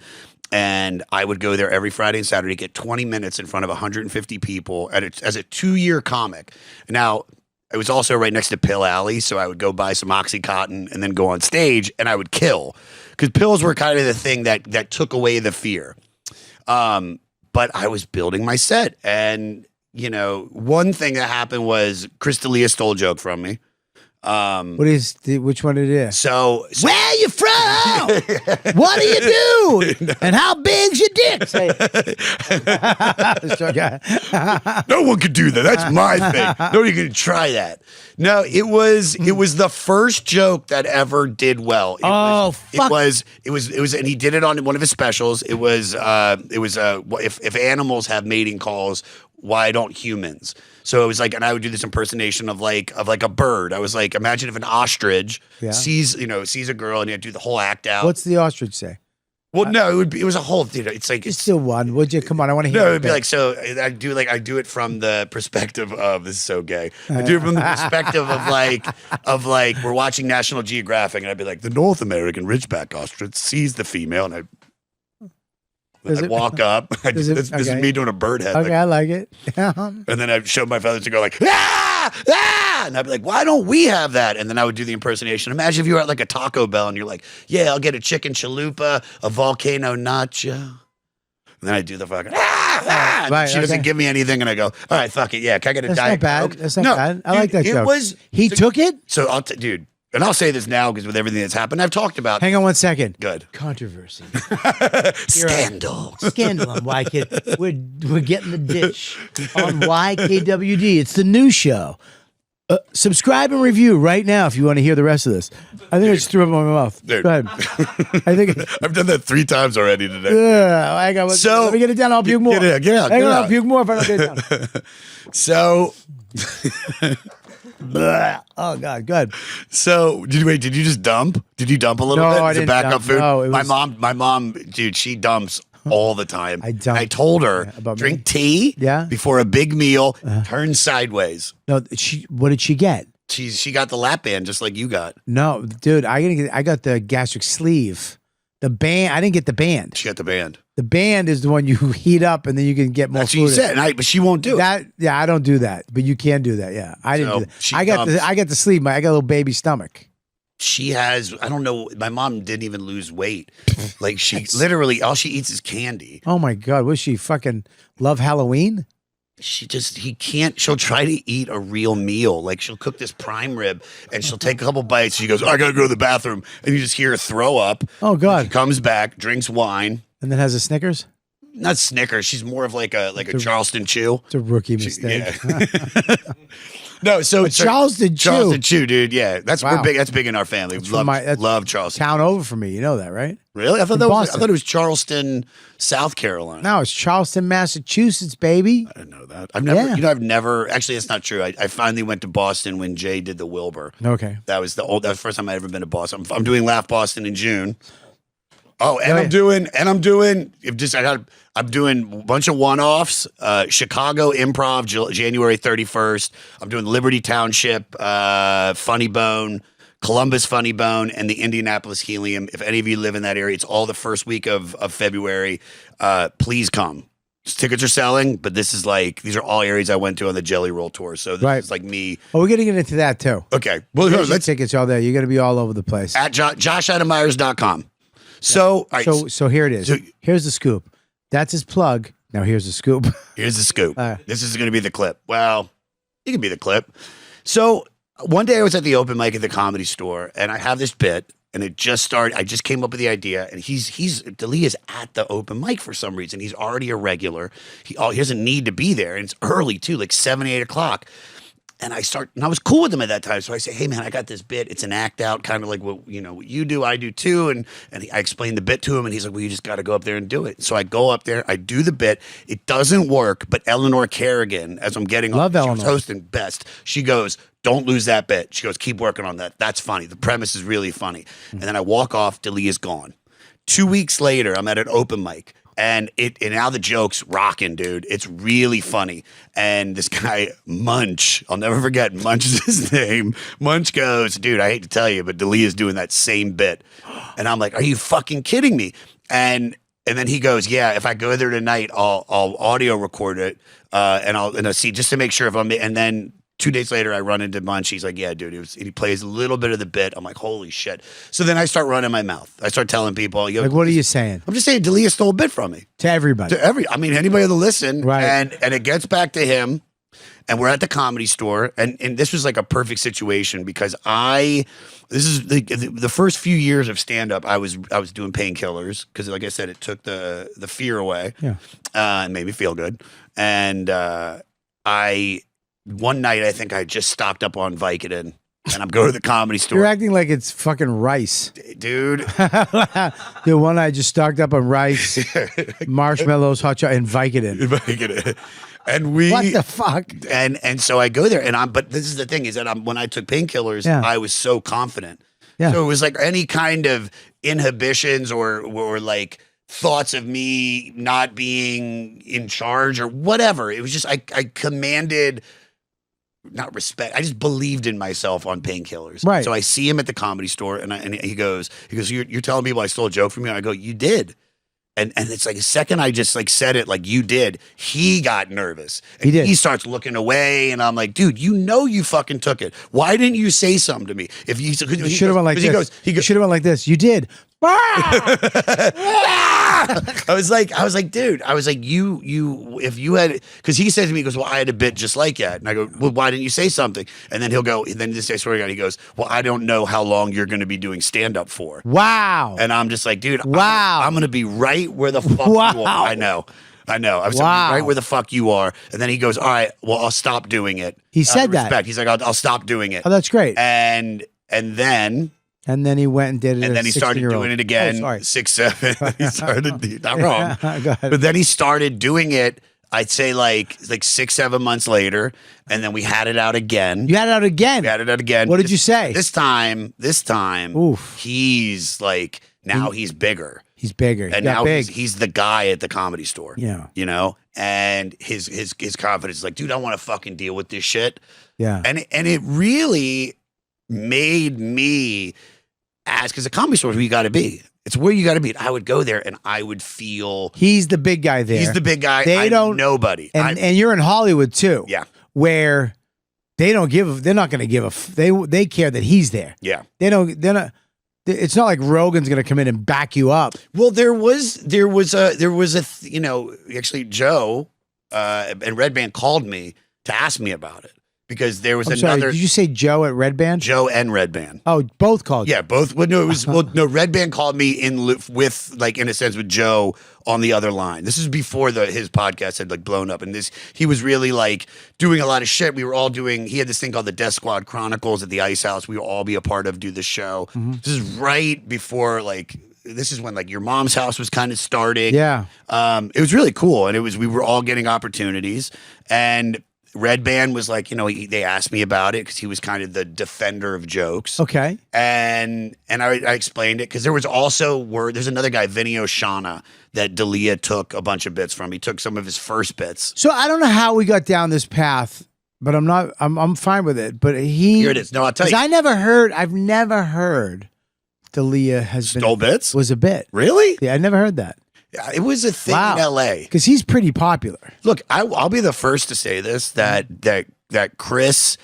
And I would go there every Friday and Saturday, get 20 minutes in front of 150 people as a 2-year comic. Now, it was also right next to Pill Alley, so I would go buy some Oxycontin and then go on stage, and I would kill. Because pills were kind of the thing that took away the fear. But I was building my set. And, one thing that happened was Chris D'Elia stole a joke from me. which one it is? So Where you from? What do you do? And how big's your dick? Say it. no one could do that. That's my thing. Nobody could try that. No, it was the first joke that ever did well. Fuck. It was, and he did it on one of his specials. It was if animals have mating calls, why don't humans? So it was like, and I would do this impersonation of like a bird. I was like, imagine if an ostrich sees a girl, and he'd do the whole act out. What's the ostrich say? Well, no, it was a whole, it's like, Just still one. Would you come on? I want to hear. no, it it'd be back. like, so I do it from the perspective of, this is so gay. I do it from the perspective of like we're watching National Geographic, and I'd be like, the North American ridgeback ostrich sees the female, and I'd walk up. This is me doing a bird head. Okay, I like it. And then I'd show my feathers to go like, ah! And I'd be like, why don't we have that? And then I would do the impersonation. Imagine if you were at like a Taco Bell and you're like, yeah, I'll get a chicken chalupa, a volcano nacho. And then I do the fucking, and Right, she doesn't give me anything. And I go, all right, fuck it. Yeah, can I get a That's Diet not bad. Coke? That's not No, bad. I dude, like that it joke. was, He took it? so dude, and I'll say this now because with everything that's happened, I've talked about. Hang on 1 second. Good. Controversy. Scandal. Scandal on YK. We're getting the dish on YKWD. It's the new show. Subscribe and review right now if you want to hear the rest of this. I think I just threw up in my mouth. Dude. Go ahead. I think. I've done that 3 times already today. Yeah, I got. So- let me get it down. I'll puke more. Get out. Hang on, I'll puke more if I don't get it down. So. Blah. Oh God, good. So did you just dump? Did you dump a little No, bit? I Is it didn't backup dump. food? No, it was- my mom, dude, she dumps all the time. I dump. I told her, Yeah, about drink me? tea Yeah. before a big meal, turn sideways. No, what did she get? She got the lap band just like you got. No, dude, I got the gastric sleeve. The band, I didn't get the band. She got the band. The band is the one you heat up and then you can get more That's what you food. said, but she won't do it. That yeah, I don't do that, but you can do that. Yeah, I didn't So, do that. she I got dumps. the sleeve. I got a little baby stomach. She has, I don't know, my mom didn't even lose weight. Like she literally, all she eats is candy. Oh my God, was she fucking love Halloween? She'll try to eat a real meal. Like she'll cook this prime rib and she'll take a couple bites. She goes, I gotta go to the bathroom. And you just hear her throw up. Oh She God, comes back, drinks wine. and then has a Snickers. Not Snickers. She's more of like a Charleston Chew. It's a rookie mistake. Yeah. No, so Charleston Chew. Charleston Chew, dude. Yeah, Wow. we're big. That's big in our family. that's Love Charleston. Town over for me. You know that, right? Really? I thought In I Boston. thought it was Charleston, South Carolina. No, it's Charleston, Massachusetts, baby. I didn't know that. I've Yeah. never. Actually, that's not true. I finally went to Boston when Jay did the Wilbur. Okay. That was the first time I ever been to Boston. I'm doing Laugh Boston in June. Oh, and Oh, yeah. I'm doing a bunch of one-offs. Chicago Improv, January 31st. I'm doing Liberty Township, Funny Bone, Columbus Funny Bone, and the Indianapolis Helium. If any of you live in that area, it's all the first week of February. Please come. Tickets are selling, but these are all areas I went to on the Jelly Roll tour. So this is like me. Oh, we're gonna get into that too. Okay. Well, There's your let's tickets all there. You're gonna be all over the place. at JoshAdamMyers.com. So, all right, So here it is. So- Here's the scoop. That's his plug. Now here's the scoop. here's the scoop. All right. This is going to be the clip. Well, it can be the clip. So one day I was at the open mic at the Comedy Store, and I have this bit, and it just started. I just came up with the idea, and D'Elia's at the open mic for some reason. He's already a regular. He doesn't need to be there, and it's early too, like 7, 8 o'clock. And I was cool with him at that time. So I say, hey man, I got this bit. It's an act out, kind of like what you do, I do too. And I explained the bit to him, and he's like, well, you just got to go up there and do it. So I go up there, I do the bit. It doesn't work, but Eleanor Kerrigan, as I'm getting Love off, she Eleanor. was hosting best. She goes, don't lose that bit. She goes, keep working on that. That's funny. The premise is really funny. And then I walk off, Delia's gone. 2 weeks later, I'm at an open mic. And now the joke's rocking, dude. It's really funny. And this guy, Munch, I'll never forget, Munch is his name. Munch goes, dude, I hate to tell you, but Delia's doing that same bit. And I'm like, are you fucking kidding me? And then he goes, yeah, if I go there tonight, I'll audio record it. And I'll see just to make sure if I'm, and then 2 days later, I run into Munch. He's like, yeah, dude, he plays a little bit of the bit. I'm like, holy shit. So then I start running my mouth. I start telling people, yo, Like, what are you saying I'm just saying, Delia stole a bit from me. to everybody? Anybody that'll listen. Right. And it gets back to him, and we're at the Comedy Store, and this was like a perfect situation because this is the first few years of stand up. I was doing painkillers because, like I said, it took the fear away. Yeah. And made me feel good. And one night I think I just stocked up on Vicodin, and I'm going to the Comedy Store. You're acting like it's fucking rice. Dude. The one I just stocked up on rice, marshmallows, hot chocolate, and Vicodin. And we What the fuck? and so I go there, but this is the thing is that when I took painkillers, Yeah. I was so confident. Yeah. So it was like any kind of inhibitions or like thoughts of me not being in charge or whatever. It was just I commanded not respect. I just believed in myself on painkillers. Right. So I see him at the Comedy Store, and he goes, you're telling people I stole a joke from you? And I go, you did. And it's like the second I just like said it like you did, he got nervous. And He did. He starts looking away, and I'm like, dude, you fucking took it. Why didn't you say something to me? If you You should have went like this. He goes, should have went like this. You did. I was like, dude, if you had, because he said to me, he goes, well, I had a bit just like that. And I go, well, why didn't you say something? And then he'll go, then this, I swear to God, he goes, well, I don't know how long you're going to be doing stand up for. Wow. And I'm just like, dude, Wow. I'm going to be right where the fuck Wow. you are. I know. I was Wow. right where the fuck you are. And then he goes, all right, well, I'll stop doing it. He said that. Respect. He's like, I'll stop doing it. Oh, that's great. And then He went and did it. and then he started doing it again. Oh, sorry. 6, 7. He started not wrong. Go ahead. But then he started doing it. I'd say like 6, 7 months later, and then we had it out again. You had it out again. We had it out again. What did you say? This time, Oof. he's like now he's bigger. He's bigger. He And got now big. he's the guy at the Comedy Store. Yeah. You know? And his confidence is like, dude, I want to fucking deal with this shit. Yeah. And it really made me ask, because the Comedy Store is where you got to be. It's where you got to be. I would go there and I would feel He's the big guy there. he's the big guy. They I'm don't- nobody. and you're in Hollywood too. Yeah. Where they're not going to give they care that he's there. Yeah. They're not, it's not like Rogan's going to come in and back you up. Well, there was actually Joe and Red Band called me to ask me about it because there was I'm sorry, another did you say Joe at Red Band? Joe and Red Band. Oh, both called you. Yeah, both. Well, no, it was Red Band called me with like in a sense with Joe on the other line. This is before his podcast had like blown up, and he was really like doing a lot of shit. We were all doing. He had this thing called the Death Squad Chronicles at the Ice House. We would all be a part of, do the show. Mm-hmm. This is right before like. This is when like Your Mom's House was kind of starting. Yeah. It was really cool, and we were all getting opportunities. And Red Band was like, they asked me about it because he was kind of the defender of jokes. Okay. And I explained it because there was also there's another guy, Vinny Oshana, that D'Elia took a bunch of bits from. He took some of his first bits. So I don't know how we got down this path, but I'm fine with it. But Here it is. No, I'll tell you. I've never heard D'Elia Stole bits? was a bit. Really? Yeah, I never heard that. Yeah, it was a thing Wow. in L.A. Because he's pretty popular. Look, I'll be the first to say this, that Chris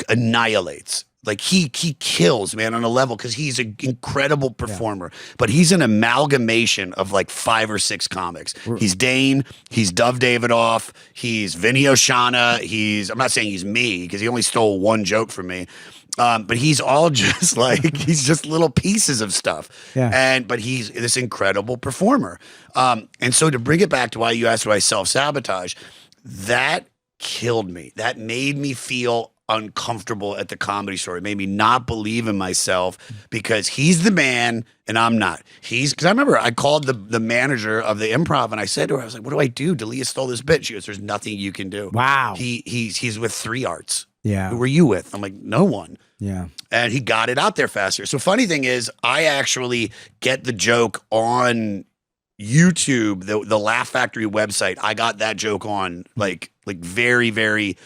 annihilates. Like he kills, man, on a level because he's an incredible performer. But he's an amalgamation of like 5 or 6 comics. He's Dane, he's Dove Davidoff, he's Vinny Oshana, I'm not saying he's me because he only stole one joke from me. But he's all just like he's just little pieces of stuff. Yeah. But he's this incredible performer. And so to bring it back to why you asked why self-sabotage, that killed me. That made me feel uncomfortable at the Comedy Store. It made me not believe in myself because he's the man and I'm not. Because I remember I called the manager of the Improv and I said to her, I was like, what do I do? Dalia stole this bit. She goes, there's nothing you can do. Wow. He's with 3 Arts. Yeah. Who were you with? I'm like, no one. Yeah. And he got it out there faster. So funny thing is, I actually get the joke on YouTube, the Laugh Factory website. I got that joke on like very, very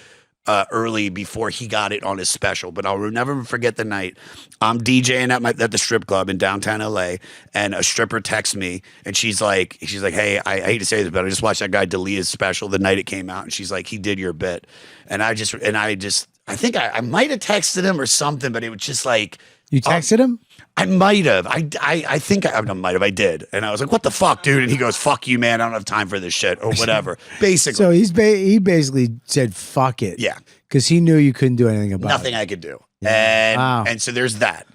early before he got it on his special. But I'll never forget the night I'm DJing at the strip club in downtown LA, and a stripper texts me, and she's like, hey, I hate to say this, but I just watched that guy Dalia's special the night it came out, and she's like, he did your bit, and I think I might have texted him or something, but it was just like. You texted him? I might have. I think I might have. I did. And I was like, what the fuck, dude? And he goes, fuck you, man. I don't have time for this shit or whatever. Basically. So he basically said, fuck it. Yeah. Because he knew you couldn't do anything about Nothing it. I could do. Yeah. And Wow. and so there's that.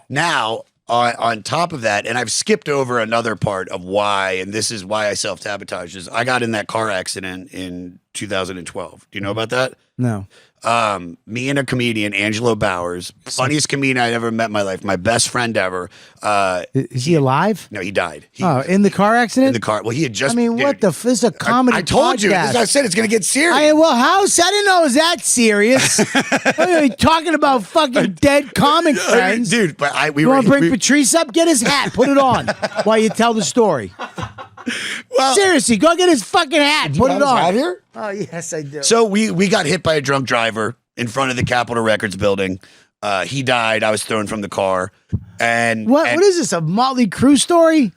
Now, on top of that, and I've skipped over another part of why, and this is why I self-sabotage, is I got in that car accident in 2012. Do you know about that? No. Me and a comedian, Angelo Bowers, funniest comedian I ever met in my life, my best friend ever. Is he alive? No, he died. In the car accident? In the car. Well, he had just. I mean, what dude, this is a comedy I told you. podcast. I said it's going to get serious. I didn't know it was that serious. What are you talking about fucking dead comic friends? Dude, but we You were. want to bring Patrice up? Get his hat. Put it on while you tell the story. Well, Seriously, go get his fucking hat. Put it on. Out here? Oh, yes, I do. So we got hit by a drunk driver in front of the Capitol Records building. He died. I was thrown from the car. And What is this, a Motley Crue story?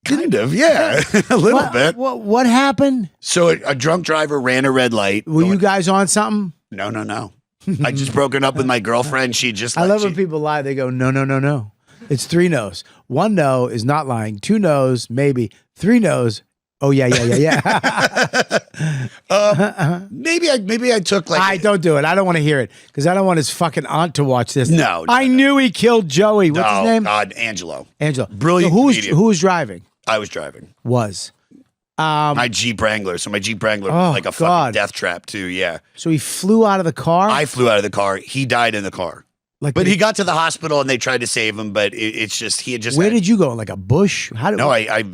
Kind of, yeah, a little bit. What happened? So a drunk driver ran a red light. Were you guys on something? No. I just broken up with my girlfriend. She just. I love when people lie. They go, no. It's 3 no's. 1 no is not lying. 2 no's, maybe. 3 no's. Oh, yeah. Maybe I took like. I don't do it. I don't want to hear it because I don't want his fucking aunt to watch this. No. I knew he killed Joey. What's his name? God, Angelo. Angelo. Brilliant So comedian. who was driving? I was driving. My Jeep Wrangler. So my Jeep Wrangler Oh, was like a God. fucking death trap too. Yeah. So he flew out of the car? I flew out of the car. He died in the car. But he got to the hospital and they tried to save him. But it's just he had just. Where did you go? Like a bush? How did? No, I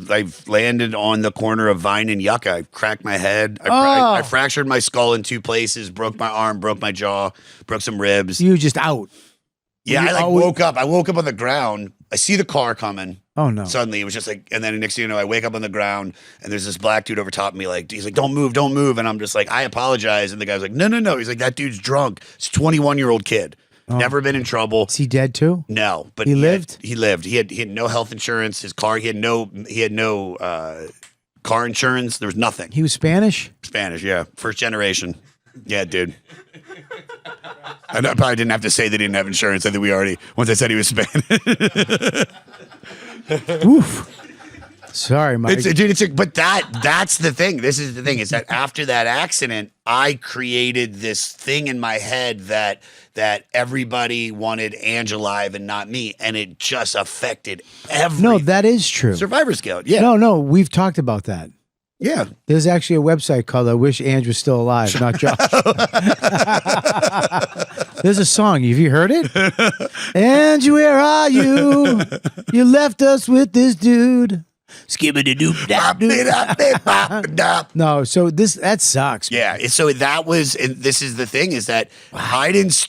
landed on the corner of Vine and Yucca. I cracked my head. Oh. I fractured my skull in 2 places. Broke my arm. Broke my jaw. Broke some ribs. You were just out. Yeah, I woke up. I woke up on the ground. I see the car coming. Oh no! Suddenly, it was just like, and then next thing you know, I wake up on the ground, and there's this black dude over top of me. Like, he's like, "Don't move, don't move," and I'm just like, "I apologize." And the guy's like, "No." He's like, "That dude's drunk. It's a 21-year-old kid, never been in trouble." Is he dead too? No, but He lived? He lived. He had no health insurance. His car. He had no car insurance. There was nothing. He was Spanish? Spanish, yeah, first generation. Yeah, dude. I probably didn't have to say they didn't have insurance. I think we already, once I said he was Spanish. Oof. Sorry, Mike. But that's the thing. This is the thing, is that after that accident, I created this thing in my head that everybody wanted Ange alive and not me, and it just affected everything. No, that is true. Survivor's Guild, yeah. No, we've talked about that. Yeah. There's actually a website called I Wish Ange Was Still Alive, not Josh. There's a song. Have you heard it? Ange, where are you? You left us with this dude. Skibbity-doop-dap-doop. No, so that sucks. Yeah, so that was, and this is the thing, is that I didn't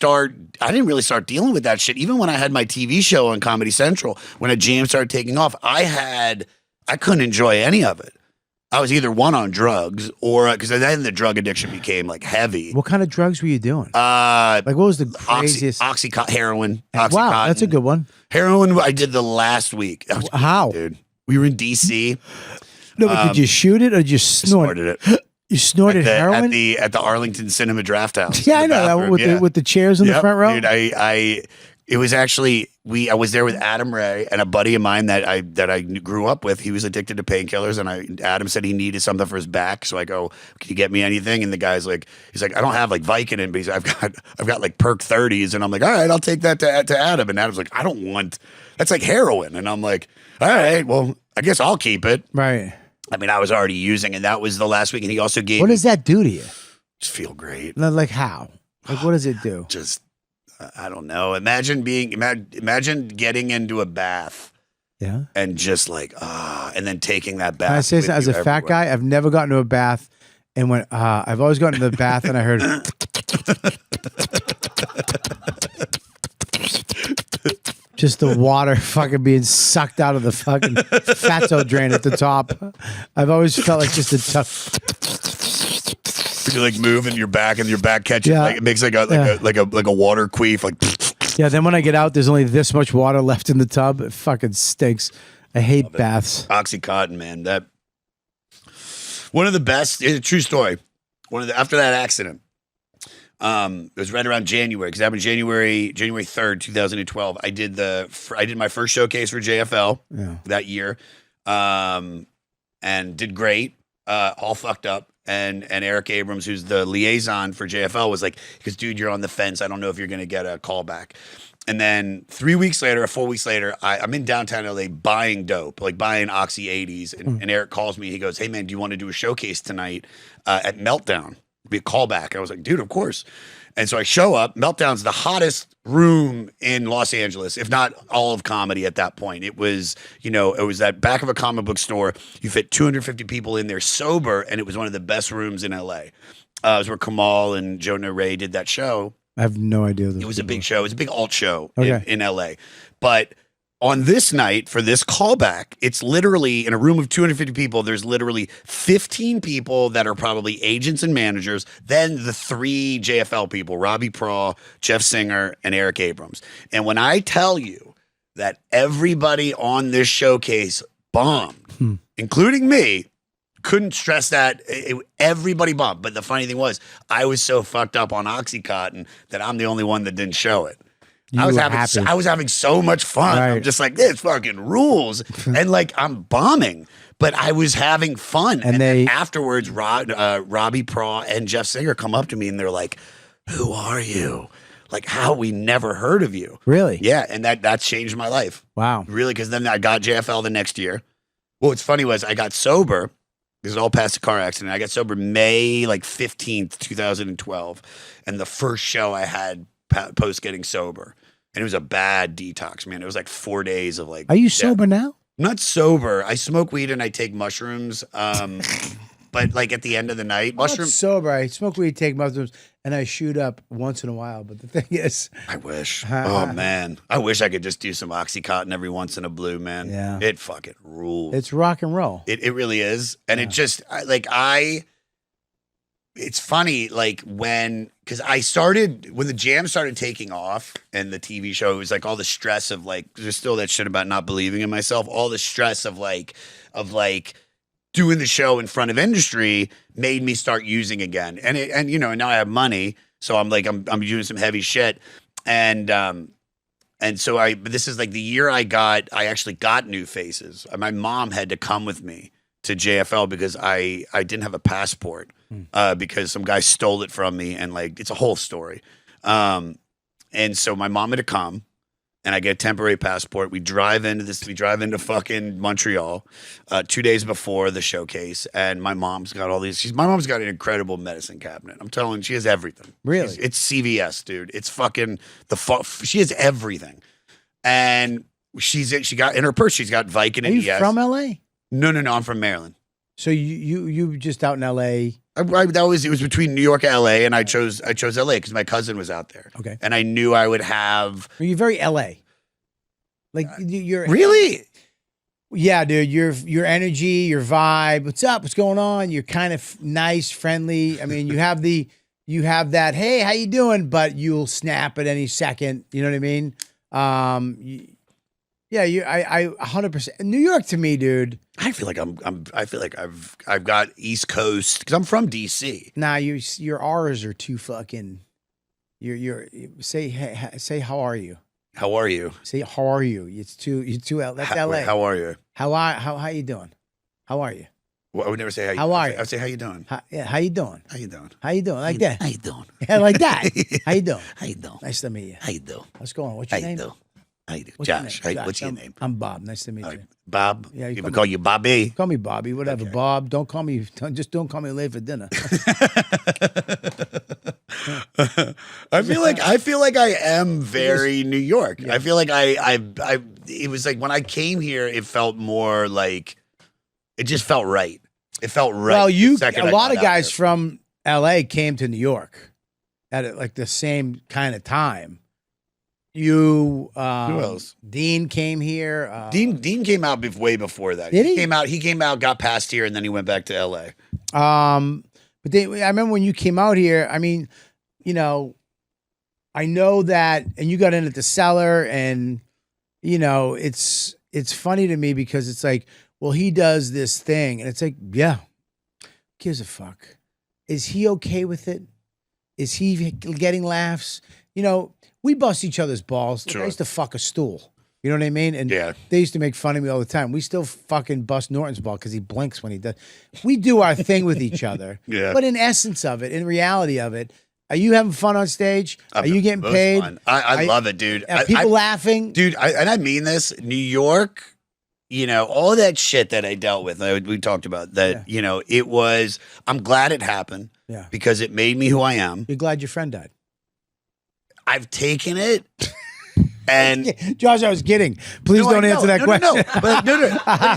really start dealing with that shit. Even when I had my TV show on Comedy Central, when a jam started taking off, I couldn't enjoy any of it. I was either on drugs or, because then the drug addiction became like heavy. What kind of drugs were you doing? Like what was the craziest? Heroin. Wow, that's a good one. Heroin I did the last week. That was How? dude. We were in DC. No, but did you shoot it or did you snort Snorted it. You snorted heroin? At the Arlington Cinema Draft House. Yeah, I in know the that bathroom, with the chairs in the front row. Dude, it was actually I was there with Adam Ray and a buddy of mine that I grew up with. He was addicted to painkillers, and Adam said he needed something for his back. So I go, "Can you get me anything?" And the guy's like, he's like, "I don't have like Vicodin, but I've got like Perk 30s." And I'm like, "All right, I'll take that to Adam." And Adam's like, "I don't want, that's like heroin." And I'm like, "All right, well, I guess I'll keep it." Right. I mean, I was already using, and that was the last week. And he also gave What me does that do to you? just feel great. Like how? Like what does it do? Just I don't know. Imagine getting into a bath Yeah. and just like and then taking that bath. Can I say with something? As you a fat everywhere. guy, I've never gotten to a bath and went, I've always gotten to the bath and I heard just the water fucking being sucked out of the fucking fatso drain at the top. I've always felt like just a tough. You like move and your back catches Yeah. like it makes like a water queef like. Yeah, then when I get out, there's only this much water left in the tub. It fucking stinks. I hate baths. Oxycontin, man. That one of the best. It's a true story. After that accident, it was right around January because it happened January 3rd, 2012. I did my first showcase for JFL that year, and did great. All fucked up. And Eric Abrams, who's the liaison for JFL, was like, because dude, you're on the fence. I don't know if you're going to get a call back. And then 4 weeks later, I'm in downtown LA buying dope, like buying Oxy 80s. And Eric calls me. He goes, hey, man, do you want to do a showcase tonight at Meltdown? Be a callback. I was like, dude, of course. And so I show up. Meltdown's the hottest room in Los Angeles, if not all of comedy at that point. It was, that back of a comic book store. You fit 250 people in there sober, and it was one of the best rooms in LA. It was where Kamal and Jonah Ray did that show. I have no idea. It was a big show. It was a big alt show Okay. in LA. But on this night, for this callback, it's literally in a room of 250 people. There's literally 15 people that are probably agents and managers. Then the 3 JFL people, Robbie Praw, Jeff Singer, and Eric Abrams. And when I tell you that everybody on this showcase bombed, including me, couldn't stress that. Everybody bombed. But the funny thing was, I was so fucked up on Oxycontin that I'm the only one that didn't show it. I was having so much fun. Right. I'm just like, this fucking rules. And like, I'm bombing, but I was having fun. And then afterwards, Robbie Praw and Jeff Singer come up to me and they're like, who are you? Like, how we never heard of you. Really? Yeah. And that changed my life. Wow. Really. Cause then I got JFL the next year. Well, what's funny was I got sober. This is all past a car accident. I got sober May 15th, 2012. And the first show I had post getting sober. And it was a bad detox, man. It was like 4 days of like. Are you sober now? I'm not sober. I smoke weed and I take mushrooms. But like at the end of the night, I'm not mushrooms. sober. I smoke weed, take mushrooms, and I shoot up once in a while. But the thing is, I wish. Oh man, I wish I could just do some Oxycontin every once in a blue, man. Yeah. It fucking rules. it's rock and roll. It really is, and it just it's funny, like because I started when the jam started taking off and the TV show, it was like all the stress of like, there's still that shit about not believing in myself, all the stress of doing the show in front of industry made me start using again, and now I have money, so I'm doing some heavy shit, and so but this is like the year I actually got New Faces. My mom had to come with me to JFL because I didn't have a passport because some guy stole it from me, and like it's a whole story. And so my mom had to come, and I get a temporary passport. We drive into fucking Montreal 2 days before the showcase, and my mom's got my mom's got an incredible medicine cabinet. I'm telling you, she has everything. Really? It's CVS, dude. It's fucking she has everything. And she got in her purse, she's got Vicodin. Are you from LA? No, I'm from Maryland. So you just out in LA? It was between New York and LA, and I chose LA because my cousin was out there. Okay. And I knew I would have. You're very LA. Like you're Really? Yeah, dude. Your energy, your vibe. What's up? What's going on? You're kind of nice, friendly. I mean, you have that. Hey, how you doing? But you'll snap at any second. You know what I mean? Yeah, I 100%. New York to me, dude. I feel like I've got East Coast because I'm from DC. Nah, your R's are too fucking. Say how are you? How are you? Say how are you? It's too that's LA. Wait, how are you? How you doing? How are you? Well, I would never say how you. How are you? I would say how you doing. How you doing? How you doing? How you doing? Like that. How you doing? Yeah, like that. How you doing? How you doing? Nice to meet you. How you doing? What's going on? What's How your you name? doing? How you doing? What's your Josh. name? Hey, what's your I'm- name? I'm Bob. Nice to meet you. Bob? Yeah, you People call call you Bobby. Call me Bobby, whatever. Bob, don't call me. Just don't call me late for dinner. I feel like I am very New York. I feel like it was like when I came here, it felt more like it just felt right. It felt right. Well, the second a I lot got of out guys there. from LA came to New York at like the same kind of time. You, Who else? Dean came here. Dean came out way before that. Did he? He came out, got past here, and then he went back to LA. But I remember when you came out here. I mean, you know, I know that, and you got in at the cellar, and you know, it's funny to me because it's like, well, he does this thing, and it's like, yeah, who gives a fuck? Is he okay with it? Is he getting laughs? You know, we bust each other's balls. Like, Sure. I used to fuck a stool. You know what I mean? And Yeah. they used to make fun of me all the time. We still fucking bust Norton's ball because he blinks when he does. We do our thing with each other. Yeah. But in essence of it, in reality of it, are you having fun on stage? Are you getting Most paid? fun. I love it, dude. Are people laughing? Dude, and I mean this, New York, you know, all that shit that I dealt with, we talked about that, Yeah. you know, I'm glad it happened Yeah. because it made me who I am. You're glad your friend died. I've taken it and Josh, I was kidding. Please No, don't I know. answer that No, question. But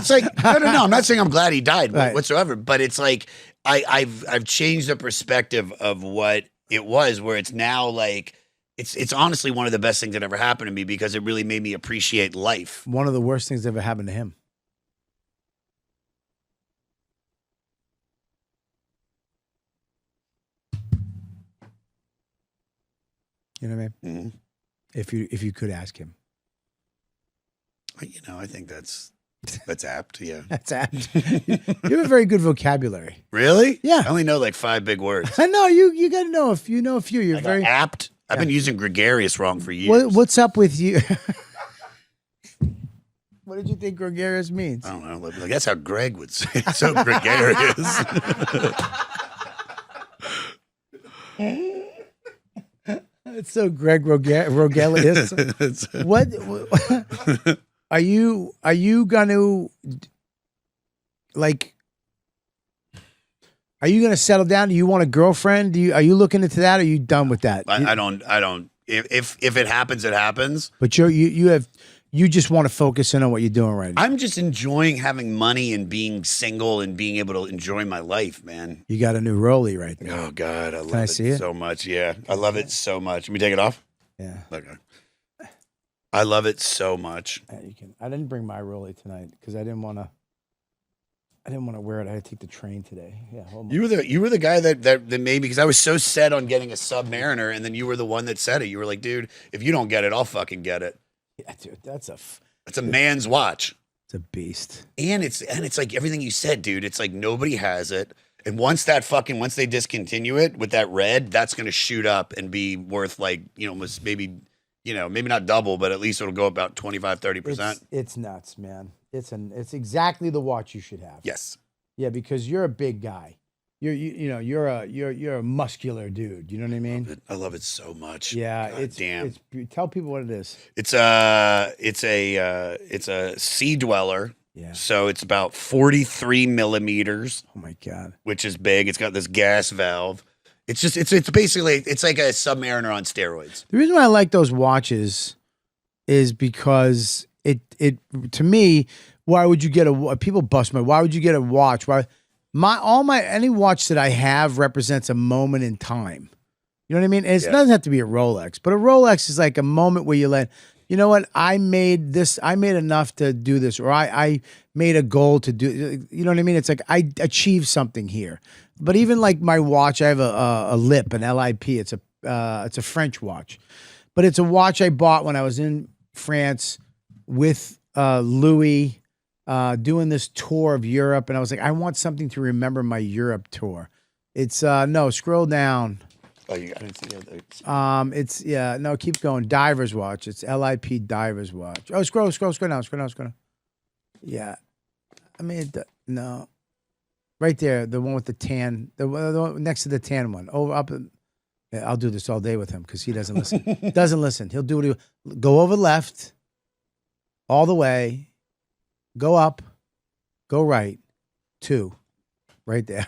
it's like no. I'm not saying I'm glad he died Right. whatsoever. But it's like I've changed the perspective of what it was, where it's now like it's honestly one of the best things that ever happened to me because it really made me appreciate life. One of the worst things that ever happened to him. You know what I mean? Mhm. If you could ask him. You know, I think that's apt. Yeah. That's apt. You have a very good vocabulary. Really? Yeah. I only know like 5 big words. I know you got to know if you know a few. You're I got very. apt. I've been using gregarious wrong for years. What's up with you? What did you think gregarious means? I don't know. Like, that's how Greg would say it. So gregarious. It's so Greg Rogelius. What are you gonna like? Are you gonna settle down? Do you want a girlfriend? Are you looking into that? Or are you done with that? I don't. If it happens, it happens. But you just want to focus in on what you're doing right now. I'm just enjoying having money and being single and being able to enjoy my life, man. You got a new rollie right there. Oh God, I love I it see it? so much. Yeah, I love it so much. Let me take it off. Yeah, Okay. I love it so much. you can. I didn't bring my rollie tonight because I didn't want to wear it. I had to take the train today. Yeah, hold on. You were the guy that made me, because I was so set on getting a Submariner, and then you were the one that said it. You were like, dude, if you don't get it, I'll fucking get it. Yeah, dude, that's It's a man's watch. it's a beast. And it's like everything you said, dude. It's like nobody has it. And once they discontinue it with that red, that's gonna shoot up and be worth like, you know, almost maybe not double, but at least it'll go about 25-30%. It's nuts, man. It's exactly the watch you should have. Yes. Yeah, because you're a big guy. You're a muscular dude. You know what I mean? I love it so much. Yeah, God damn. Tell people what it is. It's a sea dweller. Yeah. So it's about 43 millimeters, Oh my god. which is big. It's got this gas valve. It's basically like a Submariner on steroids. The reason why I like those watches is because it to me, why would you get people bust my? Why would you get a watch? Any watch that I have represents a moment in time. You know what I mean? And it doesn't have to be a Rolex, but a Rolex is like a moment where you know what? I made enough to do this, or I made a goal to do, you know what I mean? It's like I achieved something here. But even like my watch, I have a LIP, an LIP. It's a French watch, but it's a watch I bought when I was in France with Louis, doing this tour of Europe, and I was like, I want something to remember my Europe tour. It's no, scroll down. Oh, I didn't see that. Keep going. Diver's watch. It's LIP Diver's watch. Oh, scroll down. Yeah, I mean, no, right there, the one with the tan, the one next to the tan one. Yeah, I'll do this all day with him because he doesn't listen. He'll do go over left, all the way, go up, go right, 2, right there.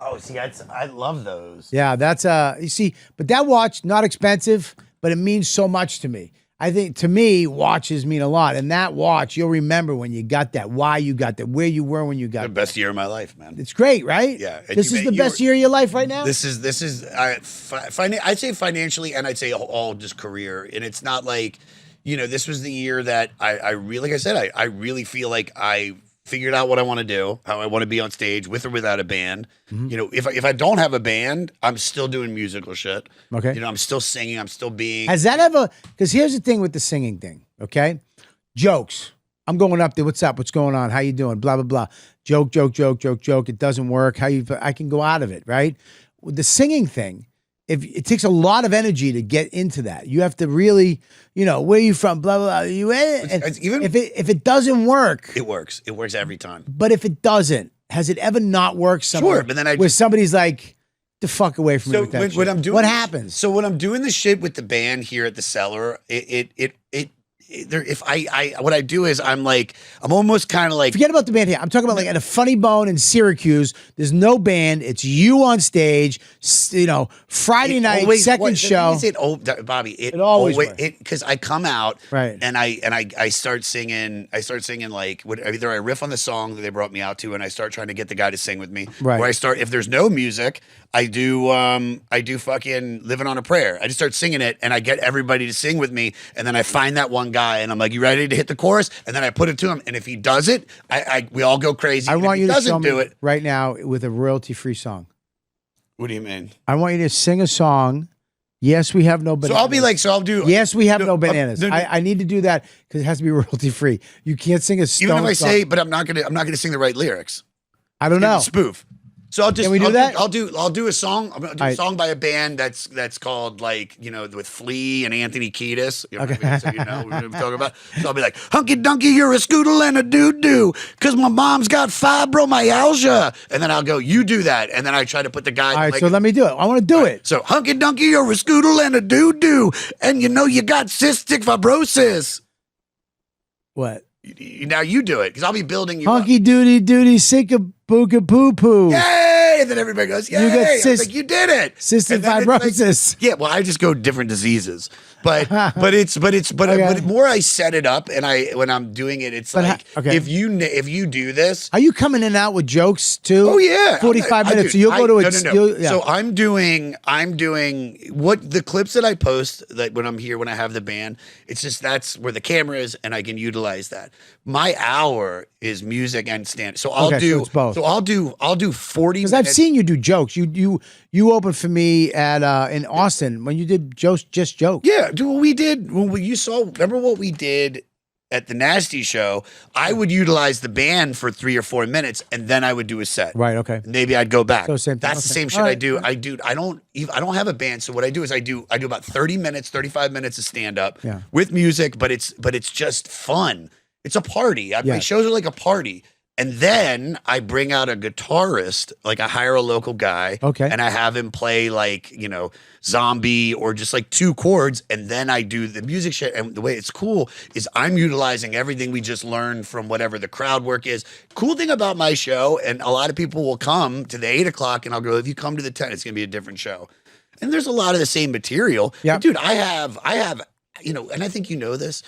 Oh, see, I love those. Yeah, that's you see, but that watch not expensive, but it means so much to me. I think to me, watches mean a lot, and that watch you'll remember when you got that, why you got that, where you were when you got The best year of my life, man. It's great, right? Yeah, and This you is may- the you best were- year of your life right now. This is I'd say financially, and I'd say all just career. And it's not like, this was the year that I really, like I said, I really feel like I figured out what I want to do, how I want to be on stage with or without a band. If I don't have a band, I'm still doing musical shit. Okay. I'm still singing. I'm still being. Has that ever? Because here's the thing with the singing thing. Okay, jokes. I'm going up there. What's up? What's going on? How you doing? Blah blah blah. Joke, joke, joke, joke, joke. It doesn't work. I can go out of it, right? With the singing thing, if it takes a lot of energy to get into that, you have to really, where you from? Blah blah. Blah. Even If it doesn't work, it works. It works every time. but if it doesn't, has it ever not worked somewhere? Sure, but then where somebody's like, the fuck away from me So with that when, shit. when I'm doing what happens? So when I'm doing the shit with the band here at the Cellar, what I do is I'm almost kind of like. Forget about the band here. I'm talking about like at a Funny Bone in Syracuse. There's no band. It's you on stage. Friday night, second show. Bobby, It always works. because I come out Right. and I start singing. I start singing either I riff on the song that they brought me out to, and I start trying to get the guy to sing with me. Right. Or I start, if there's no music, I do fucking Living on a Prayer. I just start singing it, and I get everybody to sing with me, and then I find that one guy, and I'm like, "You ready to hit the chorus?" And then I put it to him, and if he does it, we all go crazy. I And if want he you to show doesn't me do it. right now with a royalty-free song. What do you mean? I want you to sing a song. Yes, we have no bananas. So I'll be like, I'll do. Yes, we have no bananas. no, I need to do that because it has to be royalty-free. You can't sing a Stone Even if I song. say, but I'm not gonna sing the right lyrics. I don't know. Spoof. So I'll just Can we do I'll that? I'll do a song. I'm gonna do a Alright. song by a band that's called with Flea and Anthony Kiedis. Okay. So we're gonna be talking about. So I'll be like, hunky dunky, you're a scoodle and a doo doo, cause my mom's got fibromyalgia. And then I'll go, you do that, and then I try to put the guy. All right, so let me do it. I want to do it. So hunky dunky, you're a scoodle and a doo doo, and you got cystic fibrosis. What? Now you do it, because I'll be building you up. Hunky doody doody sicka booka poo poo. Yay! And then everybody goes, yay! You got I was like, you did it. Cystic And then it's like- fibrosis. yeah, well, I just go different diseases, but Okay. the more I set it up, and when I'm doing it, it's But like okay. if you do this. Are you coming in and out with jokes too? Oh yeah, 45 I- minutes. So dude, you'll go to no, it. no, no. Yeah. So I'm doing what the clips that I post that when I'm here, when I have the band, it's just that's where the camera is, and I can utilize that. My hour is music and stand. So I'll Okay, do so it's both. So I'll do 40 Because I've minutes. seen you do jokes. You opened for me at in Austin when you did just jokes. Yeah, dude, what we did remember what we did at the Nasty Show? I would utilize the band for 3 or 4 minutes, and then I would do a set. Right. Okay. Maybe I'd go back. So same thing, That's the okay. same shit All I right. do. I don't have a band, so what I do is I do about 30 minutes, 35 minutes of stand up Yeah. with music, but it's just fun. It's a party. Yeah. My shows are like a party. And then I bring out a guitarist, like I hire a local guy. Okay. And I have him play Zombie or just like 2 chords. And then I do the music shit. And the way it's cool is I'm utilizing everything we just learned from whatever the crowd work is. Cool thing about my show, and a lot of people will come to the 8 o'clock and I'll go, if you come to the 10, it's going to be a different show. And there's a lot of the same material. Yeah. But dude, I have, and I think you know this,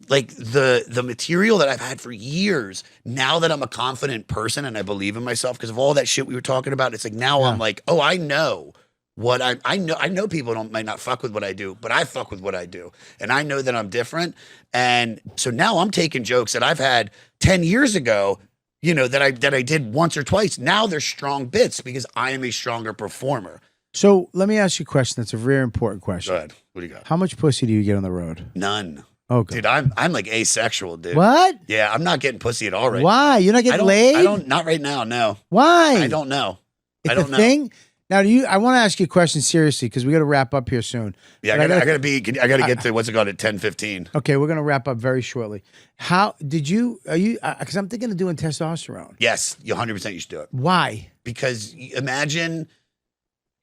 like the material that I've had for years, now that I'm a confident person and I believe in myself because of all that shit we were talking about, it's like now I'm like, oh, I know what I know people might not fuck with what I do, but I fuck with what I do. And I know that I'm different. And so now I'm taking jokes that I've had 10 years ago, that I did once or twice. Now they're strong bits because I am a stronger performer. So let me ask you a question. That's a very important question. Go ahead. What do you got? How much pussy do you get on the road? None. Okay. Dude, I'm like asexual, dude. What? Yeah, I'm not getting pussy at all right Why? You're not I getting don't, laid? I don't, not right now, no. Why? I don't know. It's I don't a know. thing. Now, I want to ask you a question seriously because we got to wrap up here soon. Yeah, But I gotta get to what's it called at 10:15. Okay, we're going to wrap up very shortly. How did you? Are you? Because I'm thinking of doing testosterone. Yes, you 100% you should do it. Why? Because imagine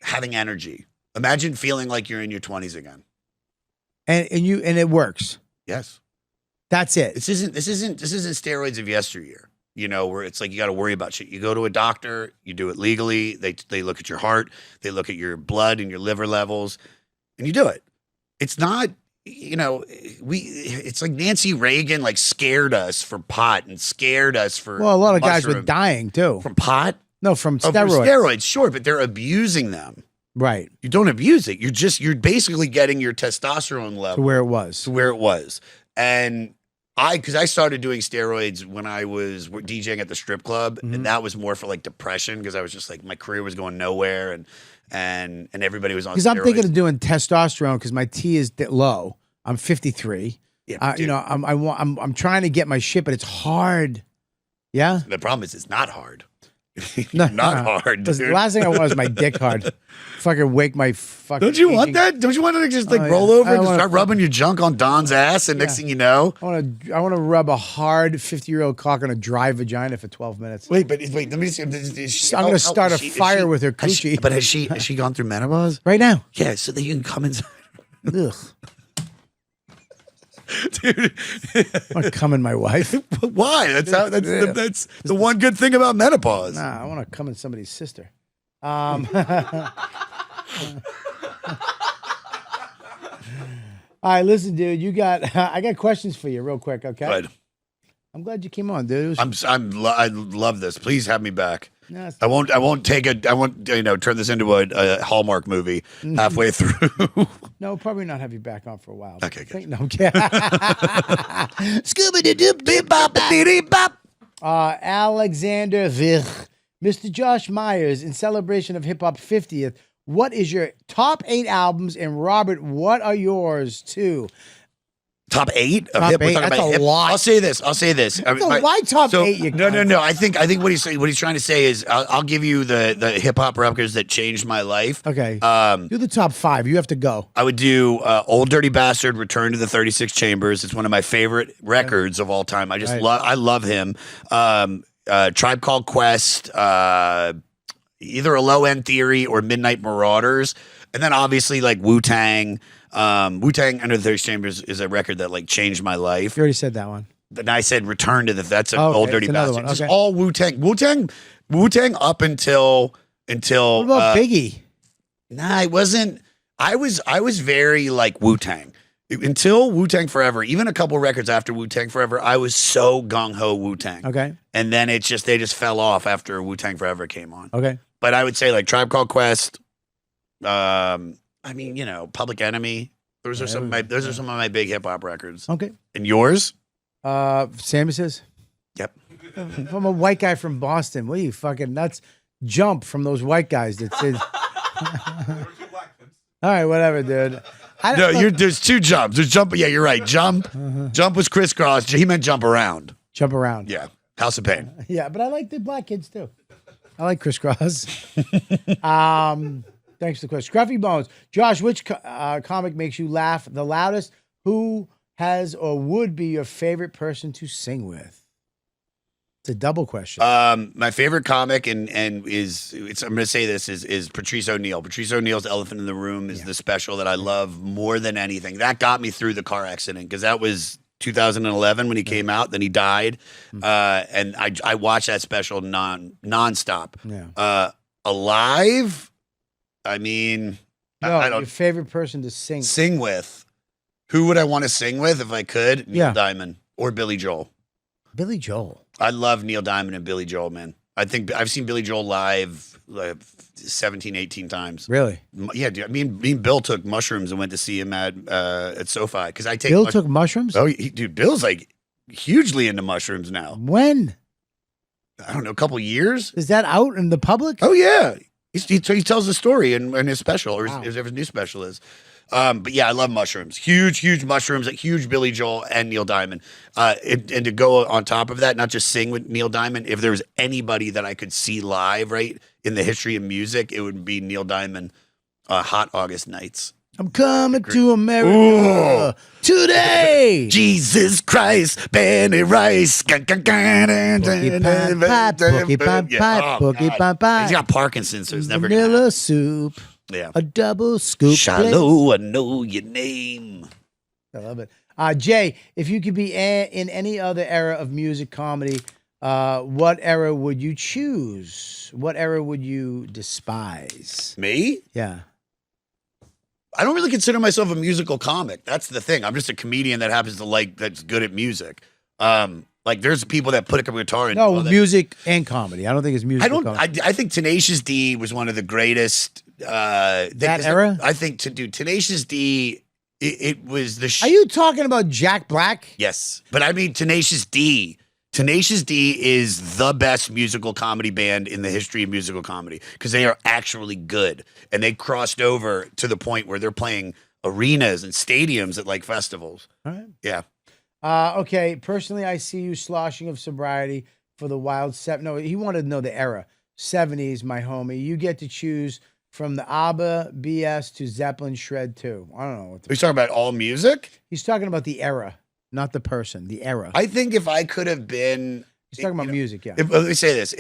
having energy. Imagine feeling like you're in your 20s again. And it works. Yes. That's it. This isn't steroids of yesteryear. You know, where it's like you got to worry about shit. You go to a doctor, you do it legally. They look at your heart, they look at your blood and your liver levels, and you do it. It's not, you know, it's like Nancy Reagan like scared us for pot and scared us for Well, a lot of guys were mushroom. dying too. From pot. No, from Oh, steroids. from steroids, sure, but they're abusing them. Right. You don't abuse it. You're basically getting your testosterone level To where it was. to where it was. And because I started doing steroids when I was DJing at the strip club, and that was more for like depression because I was just like my career was going nowhere, and everybody was on. Because I'm steroids. thinking of doing testosterone because my T is low. I'm 53. Yeah, You know, I'm trying to get my shit, but it's hard. Yeah. the problem is it's not hard. No, not no. hard. The Dude. last thing I want is my dick hard. Fucking wake my fucking. Don't you want aging- that? Don't you want to just like Oh, yeah. roll over I and just wanna- start rubbing your junk on Don's ass, and next thing you know, I want to rub a hard 50-year-old cock on a dry vagina for 12 minutes. wait, let me see. I'm gonna start a fire with her coochie. But has she gone through menopause? Right now. Yeah, so that you can come inside. Ugh. Dude, I want to come in my wife. why? That's the one good thing about menopause. Nah, I want to come in somebody's sister. All right, listen, dude. You got. I got questions for you, real quick. Okay. Good. I'm glad you came on, dude. It was- I love this. Please have me back. No, it's- I won't turn this into a Hallmark movie halfway through. no, probably not have you back on for a while. Okay, good. No, I'm kidding. Alexander Vich, Mr. Josh Meyers, in celebration of Hip Hop 50th, what is your top 8 albums? And Robert, what are yours too? Top 8 of Top hip. We're 8? talking That's about a hip. lot. I'll say this. Why top 8? You No. cunt? I think what he's trying to say is I'll give you the hip hop records that changed my life. Okay. Do the top 5. You have to go. I would do Old Dirty Bastard, Return to the 36 Chambers. It's one of my favorite records of all time. I just love him. Tribe Called Quest, either a Low End Theory or Midnight Marauders. And then obviously like Wu-Tang. Wu-Tang Under the 36 Chambers is a record that like changed my life. You already said that one. Then I said Return to the, that's an Okay, Old Dirty it's another Bastard. one, Just okay. all Wu-Tang up until What about Biggie? Nah, it wasn't. I was very like Wu-Tang until Wu-Tang Forever. Even a couple records after Wu-Tang Forever, I was so gung-ho Wu-Tang. Okay. And then they just fell off after Wu-Tang Forever came on. Okay. But I would say like Tribe Called Quest. I mean, you know, Public Enemy. Those are some of my big hip hop records. Okay. And yours? Sammy says, Yep. I'm a white guy from Boston. What are you fucking nuts? Jump from those white guys that says, There were 2 black kids. all right, whatever, dude. No, there's 2 jumps. There's jump. Yeah, you're right. Jump. Jump was crisscross. He meant jump around. Jump around. Yeah. House of Pain. Yeah, but I like the black kids too. I like crisscross. Thanks for the question. Scruffy Bones. Josh, which comic makes you laugh the loudest? Who has or would be your favorite person to sing with? It's a double question. My favorite comic I'm going to say this is Patrice O'Neal. Patrice O'Neal's Elephant in the Room is the special that I love more than anything. That got me through the car accident because that was 2011 when he came out. Then he died, and I watched that special nonstop. Yeah. Alive. I mean, No, I your don't favorite person to sing. sing with. Who would I want to sing with if I could? Neil Yeah. Diamond or Billy Joel. Billy Joel. I love Neil Diamond and Billy Joel, man. I think I've seen Billy Joel live like 17, 18 times. Really? Yeah, dude. Me and Bill took mushrooms and went to see him at SoFi because I take. Bill took mushrooms? Oh, dude, Bill's like hugely into mushrooms now. When? I don't know, a couple years. Is that out in the public? Oh yeah, he tells the story in his special or Wow. his new special is. But yeah, I love mushrooms. Huge mushrooms. Like huge Billy Joel and Neil Diamond. And to go on top of that, not just sing with Neil Diamond. If there was anybody that I could see live, right in the history of music, it would be Neil Diamond. Hot August Nights. I'm coming to America today. Jesus Christ, Benny Rice. Porcupine pie, porcupine pie, porcupine pie. He's got Parkinson's, so it's never gonna Vanilla happen. soup, Yeah. a double scoop. Shallow, I know your name. I love it. Jay, if you could be in any other era of music comedy, what era would you choose? What era would you despise? Me? Yeah. I don't really consider myself a musical comic. That's the thing. I'm just a comedian that happens to that's good at music. Like there's people that put a guitar in. No, music and comedy. I don't think it's music. I think Tenacious D was one of the greatest. That era? I think to do Tenacious D, it was the. Are you talking about Jack Black? Yes, but I mean Tenacious D. Tenacious D is the best musical comedy band in the history of musical comedy because they are actually good, and they crossed over to the point where they're playing arenas and stadiums at like festivals. All right. Yeah. Okay. Personally, I see you sloshing of sobriety for the wild No, he wanted to know the era. 70s, my homie. You get to choose from the ABBA, BS to Zeppelin Shred 2. I don't know what. Are you talking about all music? He's talking about the era, not the person. The era. I think if I could have been, He's talking about music. Yeah. Let me say this: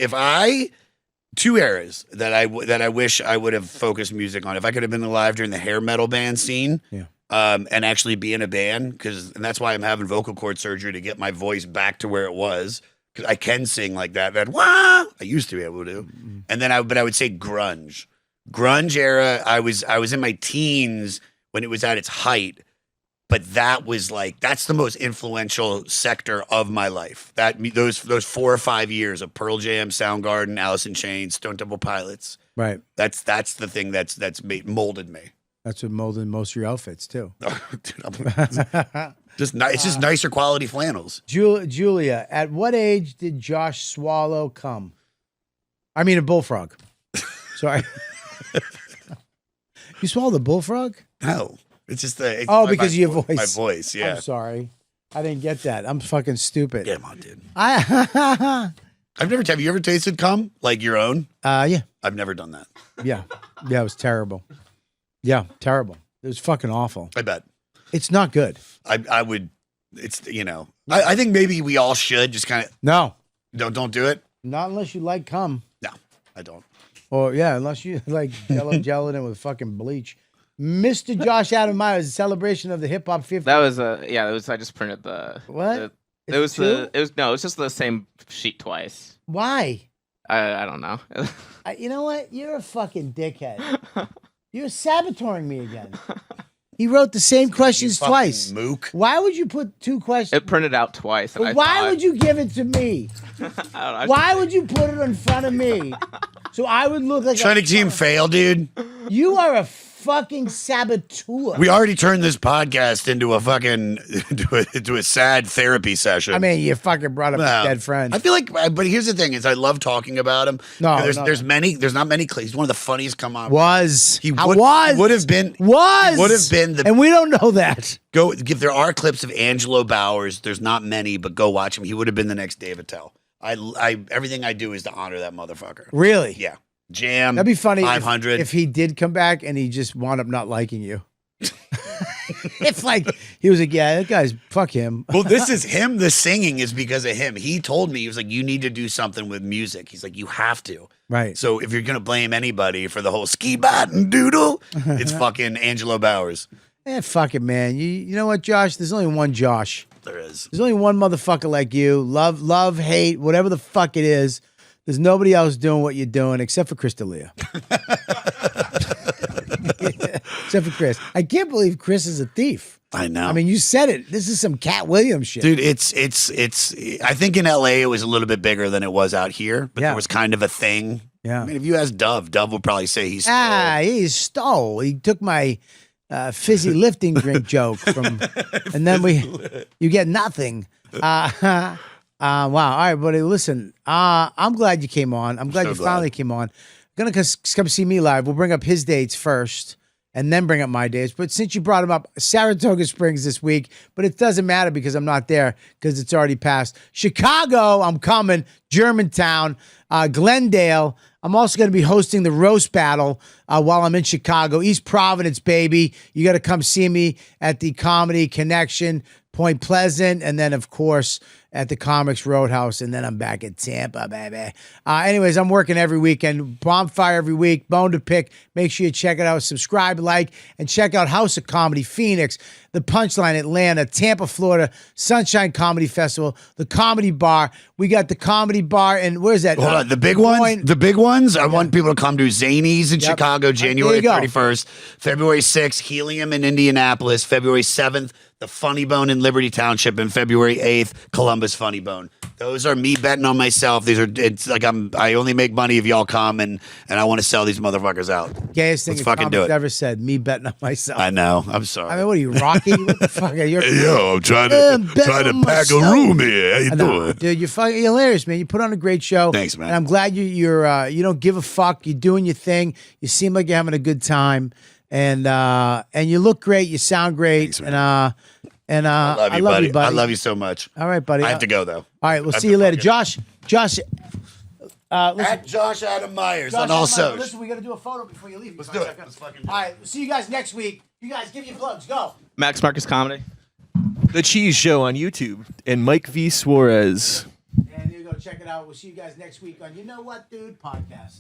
two eras that I wish I would have focused music on. If I could have been alive during the hair metal band scene, yeah. And actually be in a band, and that's why I'm having vocal cord surgery to get my voice back to where it was, because I can sing like that. Wah! I used to be able to, and then but I would say grunge era. I was in my teens when it was at its height, but that's the most influential sector of my life. Those 4 or 5 years of Pearl Jam, Soundgarden, Alice in Chains, Stone Temple Pilots. Right. That's the thing that's molded me. That's what molded most of your outfits too. Dude, it's just nicer quality flannels. Julia, at what age did Josh swallow cum? I mean a bullfrog. Sorry. You swallowed a bullfrog? No, it's just because of your voice. My voice, yeah. I'm sorry, I didn't get that. I'm fucking stupid. Come on, dude. Have you ever tasted cum like your own? Yeah. I've never done that. Yeah, it was terrible. Yeah, terrible. It was fucking awful. I bet. It's not good. I would. It's I think maybe we all should just kind of No, don't do it. not unless you like cum. No, I don't. Or yeah, unless you like gelatin with fucking bleach. Mr. Josh Adam Meyers, a celebration of the hip hop 50. That was I just printed the What? It was just the same sheet twice. Why? I don't know. You know what? You're a fucking dickhead. You're sabotaging me again. He wrote the same questions twice. Mook. Why would you put two questions? It printed out twice. And But why would you give it to me? I don't know. Why would you put it in front of me? So I would look like Trying to see him fail, dude. You are a fucking saboteur. We already turned this podcast into a fucking into a sad therapy session. I mean, you fucking brought up a dead friend. I feel like, but here's the thing: is I love talking about him. No, there's not many. He's one of the funniest come on. Would have been the. And we don't know that. If there are clips of Angelo Bowers, there's not many, but go watch him. He would have been the next Dave Attell. Everything I do is to honor that motherfucker. Really? Yeah. Jam. That'd be funny 500. if he did come back and he just wound up not liking you. If like he was like, yeah, that guy's fuck him. Well, this is him. The singing is because of him. He told me, he was like, you need to do something with music. He's like, you have to. Right. So if you're gonna blame anybody for the whole ski bot and doodle, it's fucking Angelo Bowers. Fuck it, man. You know what, Josh? There's only one Josh. There is. There's only one motherfucker like you. Love, hate, whatever the fuck it is. There's nobody else doing what you're doing except for Chris D'Elia. Except for Chris. I can't believe Chris is a thief. I know. I mean, you said it. This is some Cat Williams shit. Dude, it's I think in LA it was a little bit bigger than it was out here, but there was kind of a thing. Yeah. I mean, if you ask Dove would probably say he stole. He stole. He took my fizzy lifting drink joke from, and then you get nothing. Wow. All right, buddy. Listen, I'm glad you came on. I'm glad you finally came on. Gonna come see me live. We'll bring up his dates first and then bring up my dates. But since you brought him up, Saratoga Springs this week, but it doesn't matter because I'm not there because it's already passed. Chicago, I'm coming. Germantown, Glendale. I'm also going to be hosting the roast battle while I'm in Chicago. East Providence, baby. You got to come see me at the Comedy Connection. Point Pleasant, and then, of course, at the Comics Roadhouse, and then I'm back at Tampa, baby. Anyways, I'm working every weekend. Bonfire every week. Bone to Pick. Make sure you check it out. Subscribe, like, and check out House of Comedy Phoenix, The Punchline Atlanta, Tampa, Florida, Sunshine Comedy Festival, the Comedy Bar. We got the Comedy Bar, and where's that? Hold on, the big ones. The big ones. I want people to come to Zanies in Chicago, January 31st, February 6th, Helium in Indianapolis, February 7th, the Funny Bone in Liberty Township, and February 8th, Columbus Funny Bone. Those are me betting on myself. It's like I only make money if y'all come, and I want to sell these motherfuckers out. Gayest thing Let's fucking do it. ever said. Me betting on myself. I know. I'm sorry. I mean, what are you, Rocky? What the fuck? You're Yo, I'm trying to pack a room here. How you doing? Dude, you're fucking hilarious, man. You put on a great show. Thanks, man. And I'm glad you don't give a fuck. You're doing your thing. You seem like you're having a good time, and you look great. You sound great. Thanks, and I love you, buddy. buddy. I love you so much. All right, buddy. I have to go though. All right, we'll see you later, Josh. Listen, At Josh Adam Meyers on all socials. listen, we got to do a photo before you leave. Let's do it. Let's fucking do it. All right, we'll see you guys next week. You guys, give your plugs. Go. Max Marcus Comedy. The Cheese Show on YouTube and Mike V. Suarez. And you go check it out. We'll see you guys next week on You Know What, Dude podcast.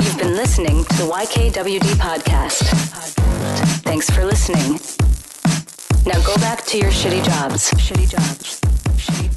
You've been listening to the YKWD podcast. Thanks for listening. Now go back to your shitty jobs. Shitty jobs. Shitty